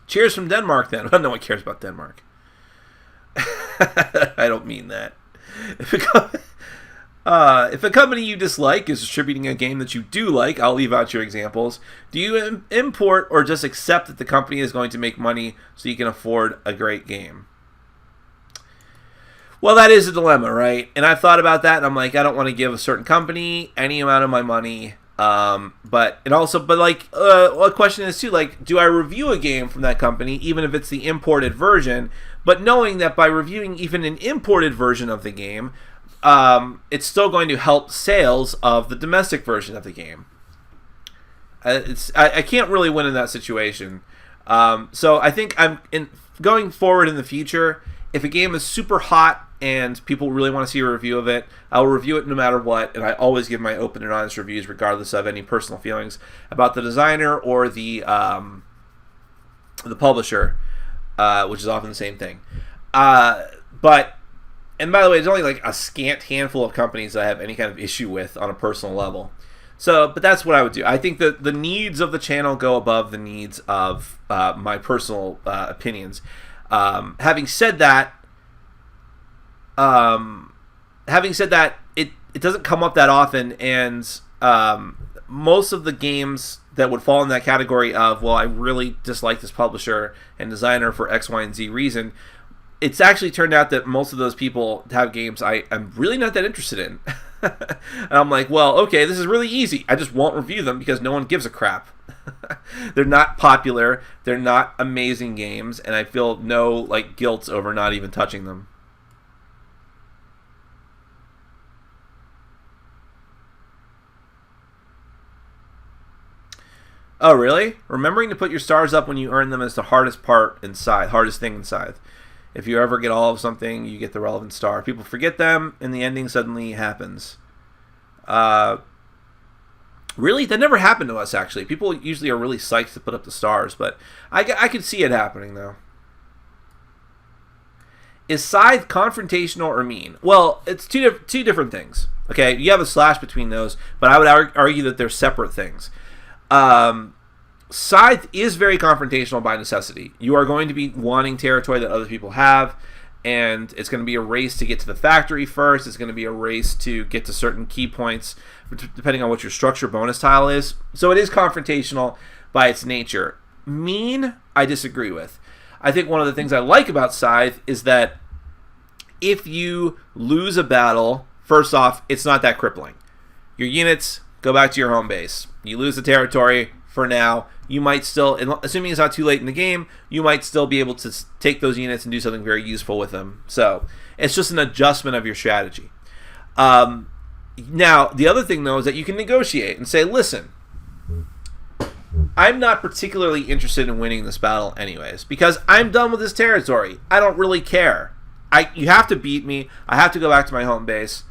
Cheers from Denmark, then. No one cares about Denmark. I don't mean that. If a company you dislike is distributing a game that you do like, I'll leave out your examples. Do you import or just accept that the company is going to make money so you can afford a great game? Well, that is a dilemma, right? And I've thought about that, and I'm like, I don't want to give a certain company any amount of my money. But a question is too, like, do I review a game from that company, even if it's the imported version, but knowing that by reviewing even an imported version of the game, it's still going to help sales of the domestic version of the game. I can't really win in that situation. So I think going forward in the future, if a game is super hot and people really want to see a review of it, I'll review it no matter what, and I always give my open and honest reviews regardless of any personal feelings about the designer or the publisher, which is often the same thing. And by the way, there's only like a scant handful of companies that I have any kind of issue with on a personal level. But that's what I would do. I think that the needs of the channel go above the needs of my personal opinions. Having said that, it doesn't come up that often, and most of the games that would fall in that category of, well, I really dislike this publisher and designer for X, Y, and Z reason, it's actually turned out that most of those people have games I'm really not that interested in. And I'm like, well, okay, this is really easy. I just won't review them because no one gives a crap. They're not popular. They're not amazing games, and I feel no guilt over not even touching them. Oh, really? Remembering to put your stars up when you earn them is the hardest thing in Scythe. If you ever get all of something, you get the relevant star. People forget them, and the ending suddenly happens. Really? That never happened to us, actually. People usually are really psyched to put up the stars, but I could see it happening, though. Is Scythe confrontational or mean? Well, it's two different things. Okay, you have a slash between those, but I would argue that they're separate things. Scythe is very confrontational by necessity. You are going to be wanting territory that other people have, and it's going to be a race to get to the factory first. It's going to be a race to get to certain key points, depending on what your structure bonus tile is. So it is confrontational by its nature. Mean, I disagree with. I think one of the things I like about Scythe is that if you lose a battle, first off, it's not that crippling. Your units go back to your home base. You lose the territory for now. You might still, assuming it's not too late in the game, you might still be able to take those units and do something very useful with them. So it's just an adjustment of your strategy. Now, the other thing, though, is that you can negotiate and say, listen, I'm not particularly interested in winning this battle anyways, because I'm done with this territory. I don't really care. You have to beat me. I have to go back to my home base.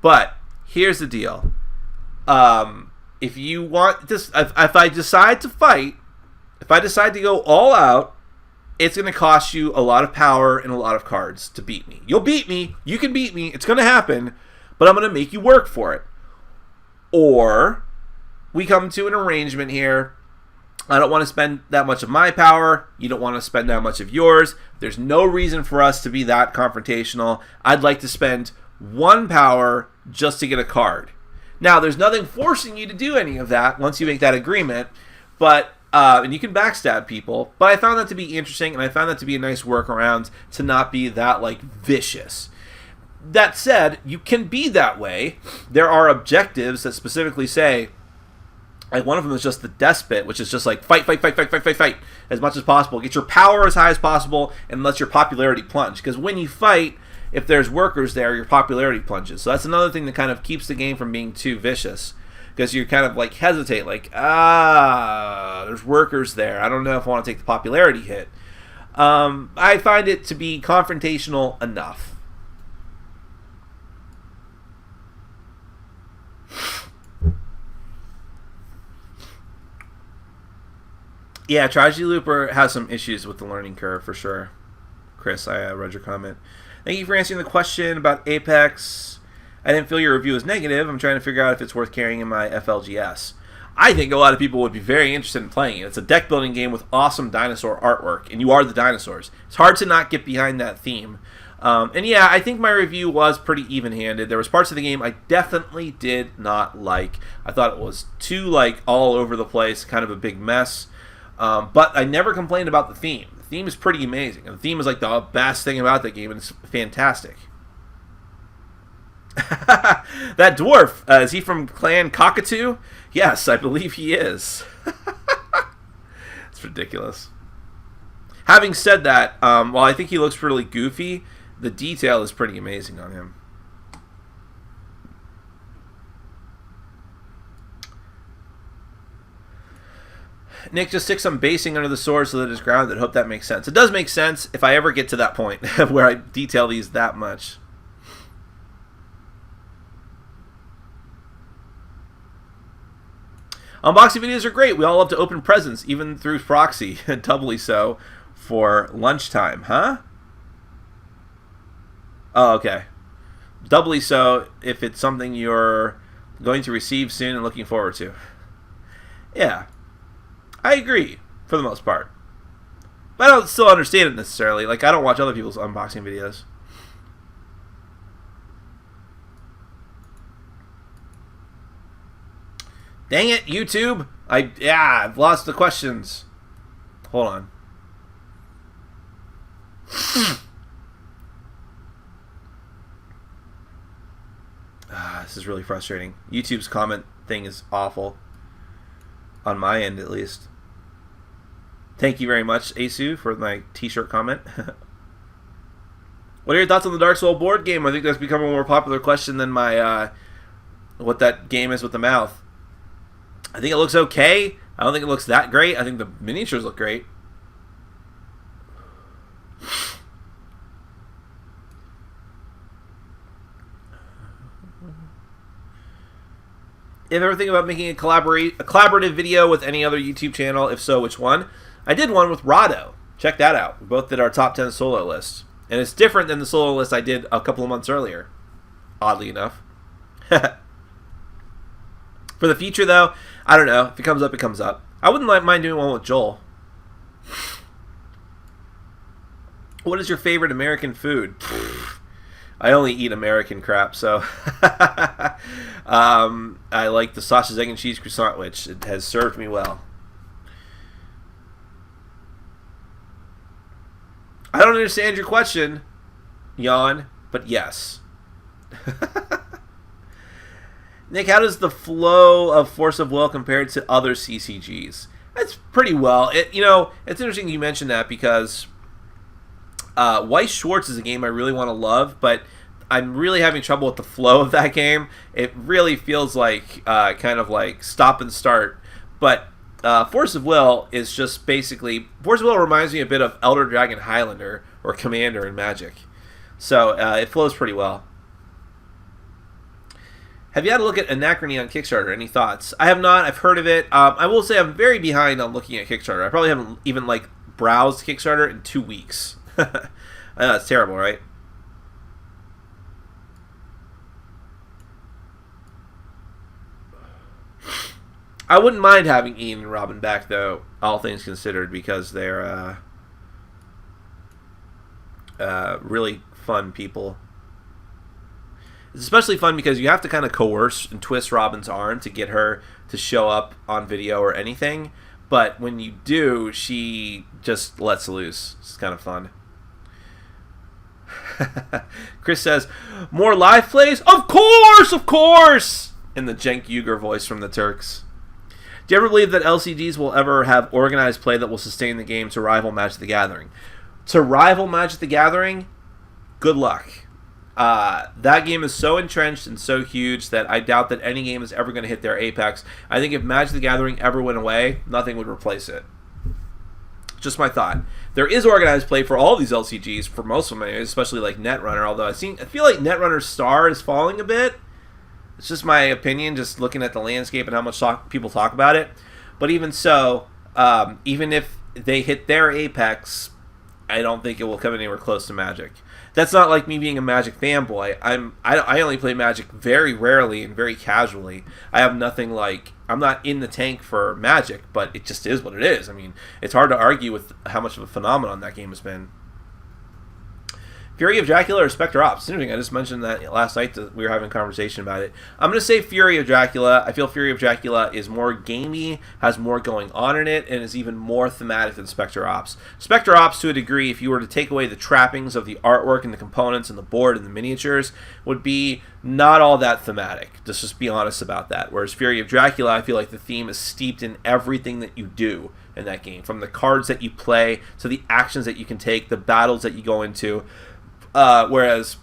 But here's the deal. If you want this, if I decide to fight, if I decide to go all out, it's going to cost you a lot of power and a lot of cards to beat me. You'll beat me. You can beat me. It's going to happen. But I'm going to make you work for it. Or we come to an arrangement here. I don't want to spend that much of my power. You don't want to spend that much of yours. There's no reason for us to be that confrontational. I'd like to spend 1 power just to get a card. Now, there's nothing forcing you to do any of that once you make that agreement, but and you can backstab people. But I found that to be interesting, and I found that to be a nice workaround to not be that vicious. that said, you can be that way. There are objectives that specifically say, like one of them is just the despot, which is just like fight as much as possible. Get your power as high as possible and let your popularity plunge. Because when you fight, if there's workers there, your popularity plunges. So that's another thing that kind of keeps the game from being too vicious. Because you kind of like hesitate, like, there's workers there. I don't know if I want to take the popularity hit. I find it to be confrontational enough. Yeah, Tragedy Looper has some issues with the learning curve for sure. Chris, I read your comment. Thank you for answering the question about Apex. I didn't feel your review was negative. I'm trying to figure out if it's worth carrying in my FLGS. I think a lot of people would be very interested in playing it. It's a deck building game with awesome dinosaur artwork, and you are the dinosaurs. It's hard to not get behind that theme. And yeah, I think my review was pretty even-handed. There was parts of the game I definitely did not like. I thought it was too like all over the place, kind of a big mess. But I never complained about the theme. The theme is pretty amazing. And the theme is like the best thing about the game, and it's fantastic. That dwarf, is he from Clan Cockatoo? Yes, I believe he is. It's ridiculous. Having said that, while I think he looks really goofy, the detail is pretty amazing on him. Nick just sticks some basing under the sword so that it's grounded. Hope that makes sense. It does make sense if I ever get to that point where I detail these that much. Unboxing videos are great. We all love to open presents, even through proxy. Doubly so for lunchtime, huh? Oh, okay. Doubly so if it's something you're going to receive soon and looking forward to. Yeah. I agree, for the most part. But I don't still understand it necessarily. Like, I don't watch other people's unboxing videos. Dang it, YouTube! I've lost the questions. Hold on. This is really frustrating. YouTube's comment thing is awful. On my end, at least. Thank you very much, Asu, for my t-shirt comment. What are your thoughts on the Dark Souls board game? I think that's become a more popular question than my what that game is with the mouth. I think it looks okay. I don't think it looks that great. I think the miniatures look great. You ever think about making a collaborative video with any other YouTube channel? If so, which one? I did one with Rado. Check that out. We both did our top 10 solo list. And it's different than the solo list I did a couple of months earlier. Oddly enough. For the future, though, I don't know. If it comes up, it comes up. I wouldn't mind doing one with Joel. What is your favorite American food? I only eat American crap, so I like the sausage, egg, and cheese croissant, which it has served me well. I don't understand your question, yawn, but yes. Nick, how does the flow of Force of Will compare to other CCGs? That's pretty well. It's interesting you mentioned that because Weiss Schwarz is a game I really want to love, but I'm really having trouble with the flow of that game. It really feels like kind of like stop and start. But Force of Will is just basically... Force of Will reminds me a bit of Elder Dragon Highlander or Commander in Magic. So it flows pretty well. Have you had a look at Anachrony on Kickstarter? Any thoughts? I have not. I've heard of it. I will say I'm very behind on looking at Kickstarter. I probably haven't even browsed Kickstarter in 2 weeks. I know, it's terrible, right? I wouldn't mind having Ian and Robin back, though, all things considered, because they're really fun people. It's especially fun because you have to kind of coerce and twist Robin's arm to get her to show up on video or anything. But when you do, she just lets loose. It's kind of fun. Chris says, more live plays? Of course, of course! In the Cenk Uygur voice from the Turks. Do you ever believe that LCGs will ever have organized play that will sustain the game to rival Magic the Gathering? To rival Magic the Gathering, good luck. That game is so entrenched and so huge that I doubt that any game is ever going to hit their apex. I think if Magic the Gathering ever went away, nothing would replace it. Just my thought. There is organized play for all these LCGs, for most of them, especially like Netrunner, although I feel like Netrunner's star is falling a bit. It's just my opinion, just looking at the landscape and how much people talk about it. But even so, even if they hit their apex, I don't think it will come anywhere close to Magic. That's not like me being a Magic fanboy. I only play Magic very rarely and very casually. I have nothing like... I'm not in the tank for Magic, but it just is what it is. I mean, it's hard to argue with how much of a phenomenon that game has been. Fury of Dracula or Spectre Ops? It's interesting. I just mentioned that last night that we were having a conversation about it. I'm going to say Fury of Dracula. I feel Fury of Dracula is more gamey, has more going on in it, and is even more thematic than Spectre Ops. Spectre Ops, to a degree, if you were to take away the trappings of the artwork and the components and the board and the miniatures, would be not all that thematic. Let's just be honest about that. Whereas Fury of Dracula, I feel like the theme is steeped in everything that you do in that game. From the cards that you play, to the actions that you can take, the battles that you go into. Whereas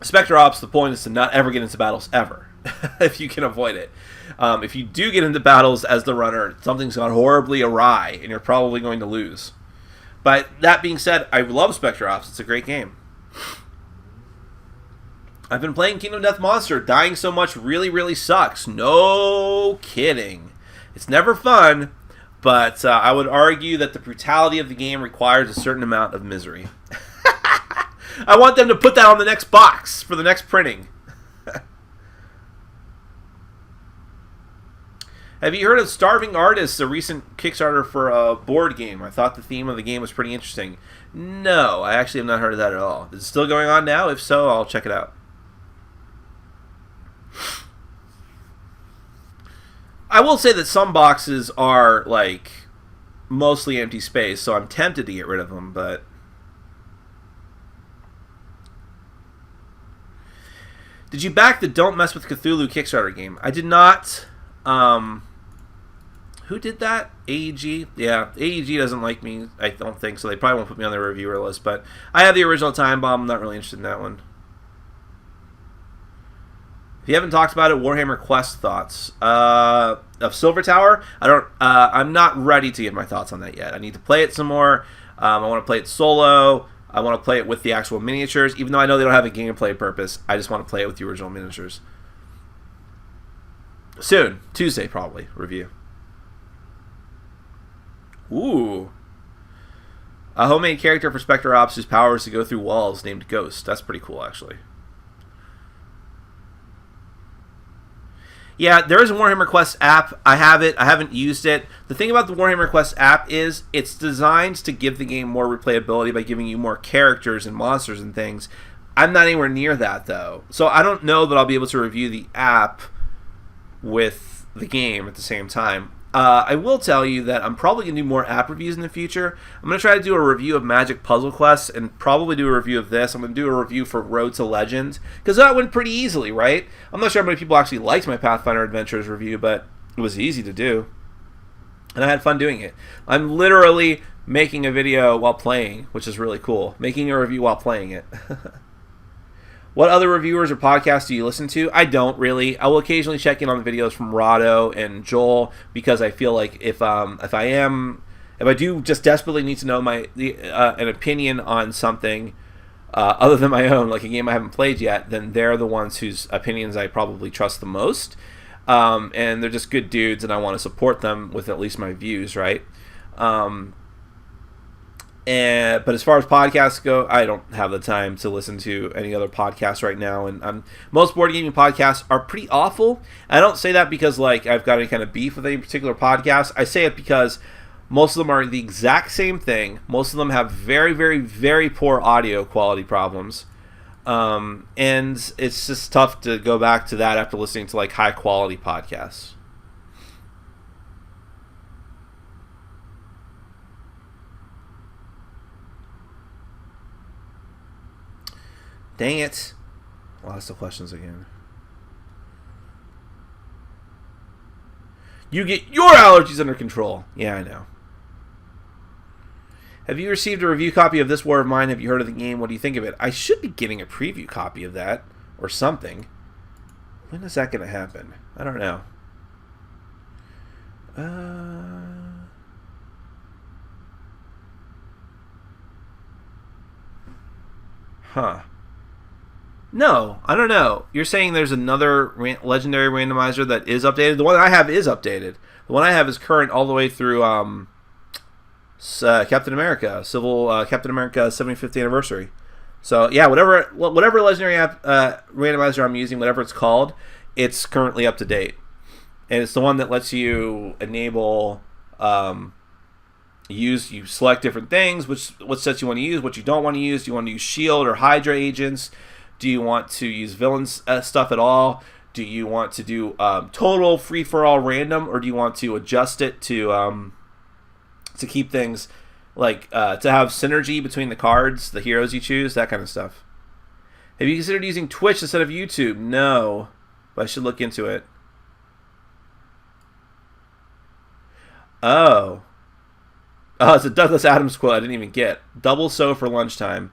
Spectre Ops, the point is to not ever get into battles ever, if you can avoid it. If you do get into battles as the runner, something's gone horribly awry, and you're probably going to lose. But that being said, I love Spectre Ops. It's a great game. I've been playing Kingdom Death Monster. Dying so much really, really sucks. No kidding. It's never fun, but I would argue that the brutality of the game requires a certain amount of misery. I want them to put that on the next box for the next printing. Have you heard of Starving Artists, a recent Kickstarter for a board game? I thought the theme of the game was pretty interesting. No, I actually have not heard of that at all. Is it still going on now? If so, I'll check it out. I will say that some boxes are, like, mostly empty space, so I'm tempted to get rid of them, but... Did you back the Don't Mess with Cthulhu Kickstarter game? I did not. Who did that? AEG? Yeah, AEG doesn't like me, I don't think, so they probably won't put me on their reviewer list, but I have the original Time Bomb. I'm not really interested in that one. If you haven't talked about it, Warhammer Quest thoughts. Of Silver Tower, I'm not ready to give my thoughts on that yet. I need to play it some more. I want to play it solo. I want to play it with the actual miniatures, even though I know they don't have a gameplay purpose. I just want to play it with the original miniatures. Soon. Tuesday, probably. Review. Ooh. A homemade character for Spectre Ops whose power is to go through walls named Ghost. That's pretty cool, actually. Yeah, there is a Warhammer Quest app. I have it. I haven't used it. The thing about the Warhammer Quest app is it's designed to give the game more replayability by giving you more characters and monsters and things. I'm not anywhere near that, though. So I don't know that I'll be able to review the app with the game at the same time. I will tell you that I'm probably going to do more app reviews in the future. I'm going to try to do a review of Magic Puzzle Quest and probably do a review of this. I'm going to do a review for Road to Legend because that went pretty easily, right? I'm not sure how many people actually liked my Pathfinder Adventures review, but it was easy to do. And I had fun doing it. I'm literally making a video while playing, which is really cool. Making a review while playing it. What other reviewers or podcasts do you listen to? I don't really. I will occasionally check in on the videos from Rado and Joel because I feel like if I do just desperately need to know an opinion on something other than my own, like a game I haven't played yet, then they're the ones whose opinions I probably trust the most. And they're just good dudes, and I want to support them with at least my views, right? But as far as podcasts go, I don't have the time to listen to any other podcasts right now. And most board gaming podcasts are pretty awful. I don't say that because like I've got any kind of beef with any particular podcast. I say it because most of them are the exact same thing. Most of them have very, very, very poor audio quality problems. And it's just tough to go back to that after listening to like high quality podcasts. Dang it. Lost the questions again. You get your allergies under control. Yeah, I know. Have you received a review copy of This War of Mine? Have you heard of the game? What do you think of it? I should be getting a preview copy of that or something. When is that going to happen? I don't know. Huh. No, I don't know. You're saying there's another legendary randomizer that is updated? The one I have is updated. The one I have is current all the way through Captain America, Captain America 75th anniversary. So yeah, whatever legendary randomizer I'm using, whatever it's called, it's currently up to date, and it's the one that lets you enable you select different things, what sets you want to use, what you don't want to use. Do you want to use shield or Hydra agents? Do you want to use villains stuff at all? Do you want to do total free for all random, or do you want to adjust it to keep things like to have synergy between the cards, the heroes you choose, that kind of stuff? Have you considered using Twitch instead of YouTube? No, but I should look into it. Oh, it's a Douglas Adams quote I didn't even get. Double so for lunchtime.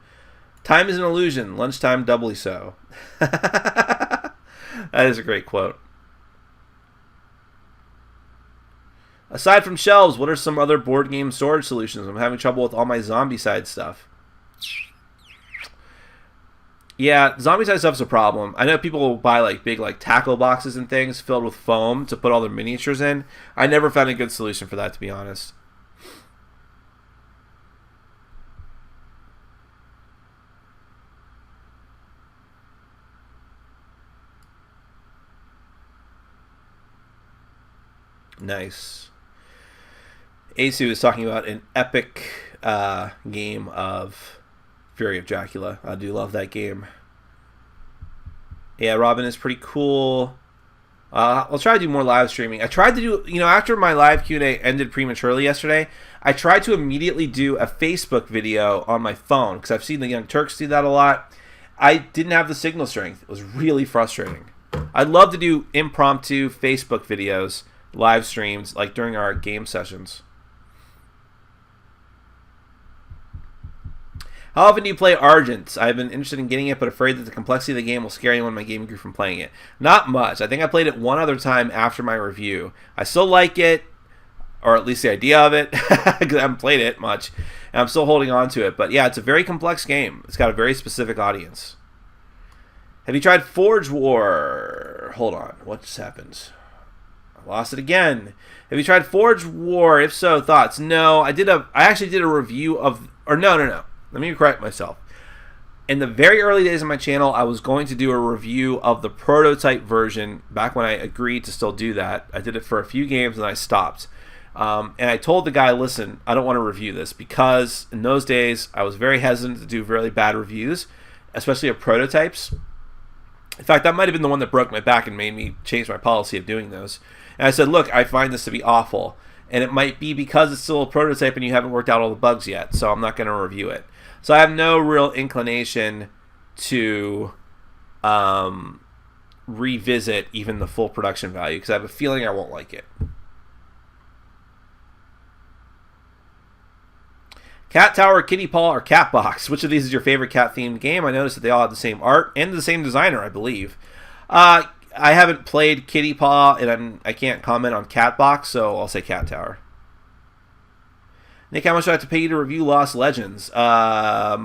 Time is an illusion. Lunchtime doubly so. That is a great quote. Aside from shelves, what are some other board game storage solutions? I'm having trouble with all my zombie side stuff. Yeah, zombie side stuff's a problem. I know people will buy like big tackle boxes and things filled with foam to put all their miniatures in. I never found a good solution for that, to be honest. Nice. Asu is talking about an epic game of Fury of Dracula. I do love that game. Yeah, Robin is pretty cool. I'll try to do more live streaming. I tried to do, after my live Q&A ended prematurely yesterday, I tried to immediately do a Facebook video on my phone because I've seen the Young Turks do that a lot. I didn't have the signal strength. It was really frustrating. I'd love to do impromptu Facebook videos, live streams, like during our game sessions. How often do you play Argent? I've been interested in getting it, but afraid that the complexity of the game will scare anyone in my gaming group from playing it. Not much. I think I played it one other time after my review. I still like it, or at least the idea of it, because I haven't played it much, and I'm still holding on to it. But yeah, it's a very complex game. It's got a very specific audience. Have you tried Forge War? Hold on. What just happened? I lost it again. Have you tried Forge War? If so, thoughts? No, I actually did a review of, or no. Let me correct myself. In the very early days of my channel, I was going to do a review of the prototype version back when I agreed to still do that. I did it for a few games and I stopped. And I told the guy, listen, I don't want to review this because in those days I was very hesitant to do really bad reviews, especially of prototypes. In fact, that might have been the one that broke my back and made me change my policy of doing those. And I said, look, I find this to be awful. And it might be because it's still a prototype and you haven't worked out all the bugs yet, so I'm not going to review it. So I have no real inclination to revisit even the full production value because I have a feeling I won't like it. Cat Tower, Kitty Paw, or Cat Box? Which of these is your favorite cat-themed game? I noticed that they all have the same art and the same designer, I believe. I haven't played Kitty Paw, and I can't comment on Cat Box, so I'll say Cat Tower. Nick, how much do I have to pay you to review Lost Legends? A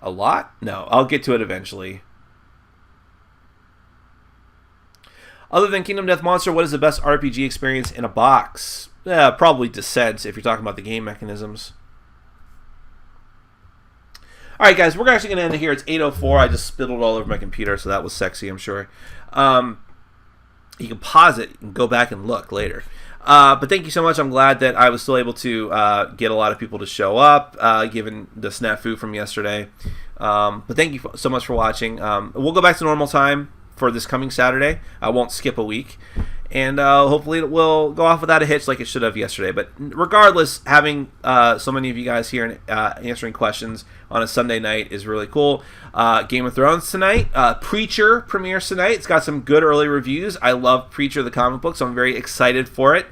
lot? No, I'll get to it eventually. Other than Kingdom Death Monster, what is the best RPG experience in a box? Probably Descent, if you're talking about the game mechanisms. Alright, guys, we're actually going to end it here. It's 8:04. I just spittled all over my computer, so that was sexy, I'm sure. You can pause it and go back and look later. But thank you so much. I'm glad that I was still able to get a lot of people to show up, given the snafu from yesterday. But thank you so much for watching. We'll go back to normal time for this coming Saturday. I won't skip a week. And hopefully it will go off without a hitch like it should have yesterday. But regardless, having so many of you guys here and answering questions on a Sunday night is really cool. Game of Thrones tonight. Preacher premieres tonight. It's got some good early reviews. I love Preacher, the comic book, so I'm very excited for it.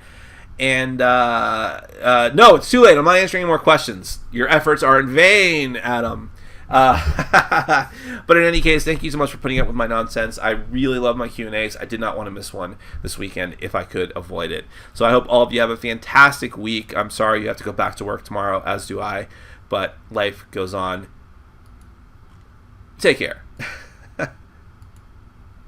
And no, it's too late. I'm not answering any more questions. Your efforts are in vain, Adam. But in any case, thank you so much for putting up with my nonsense. I really love my Q&As. I did not want to miss one this weekend if I could avoid it. So I hope all of you have a fantastic week. I'm sorry you have to go back to work tomorrow, as do I, but life goes on. Take care.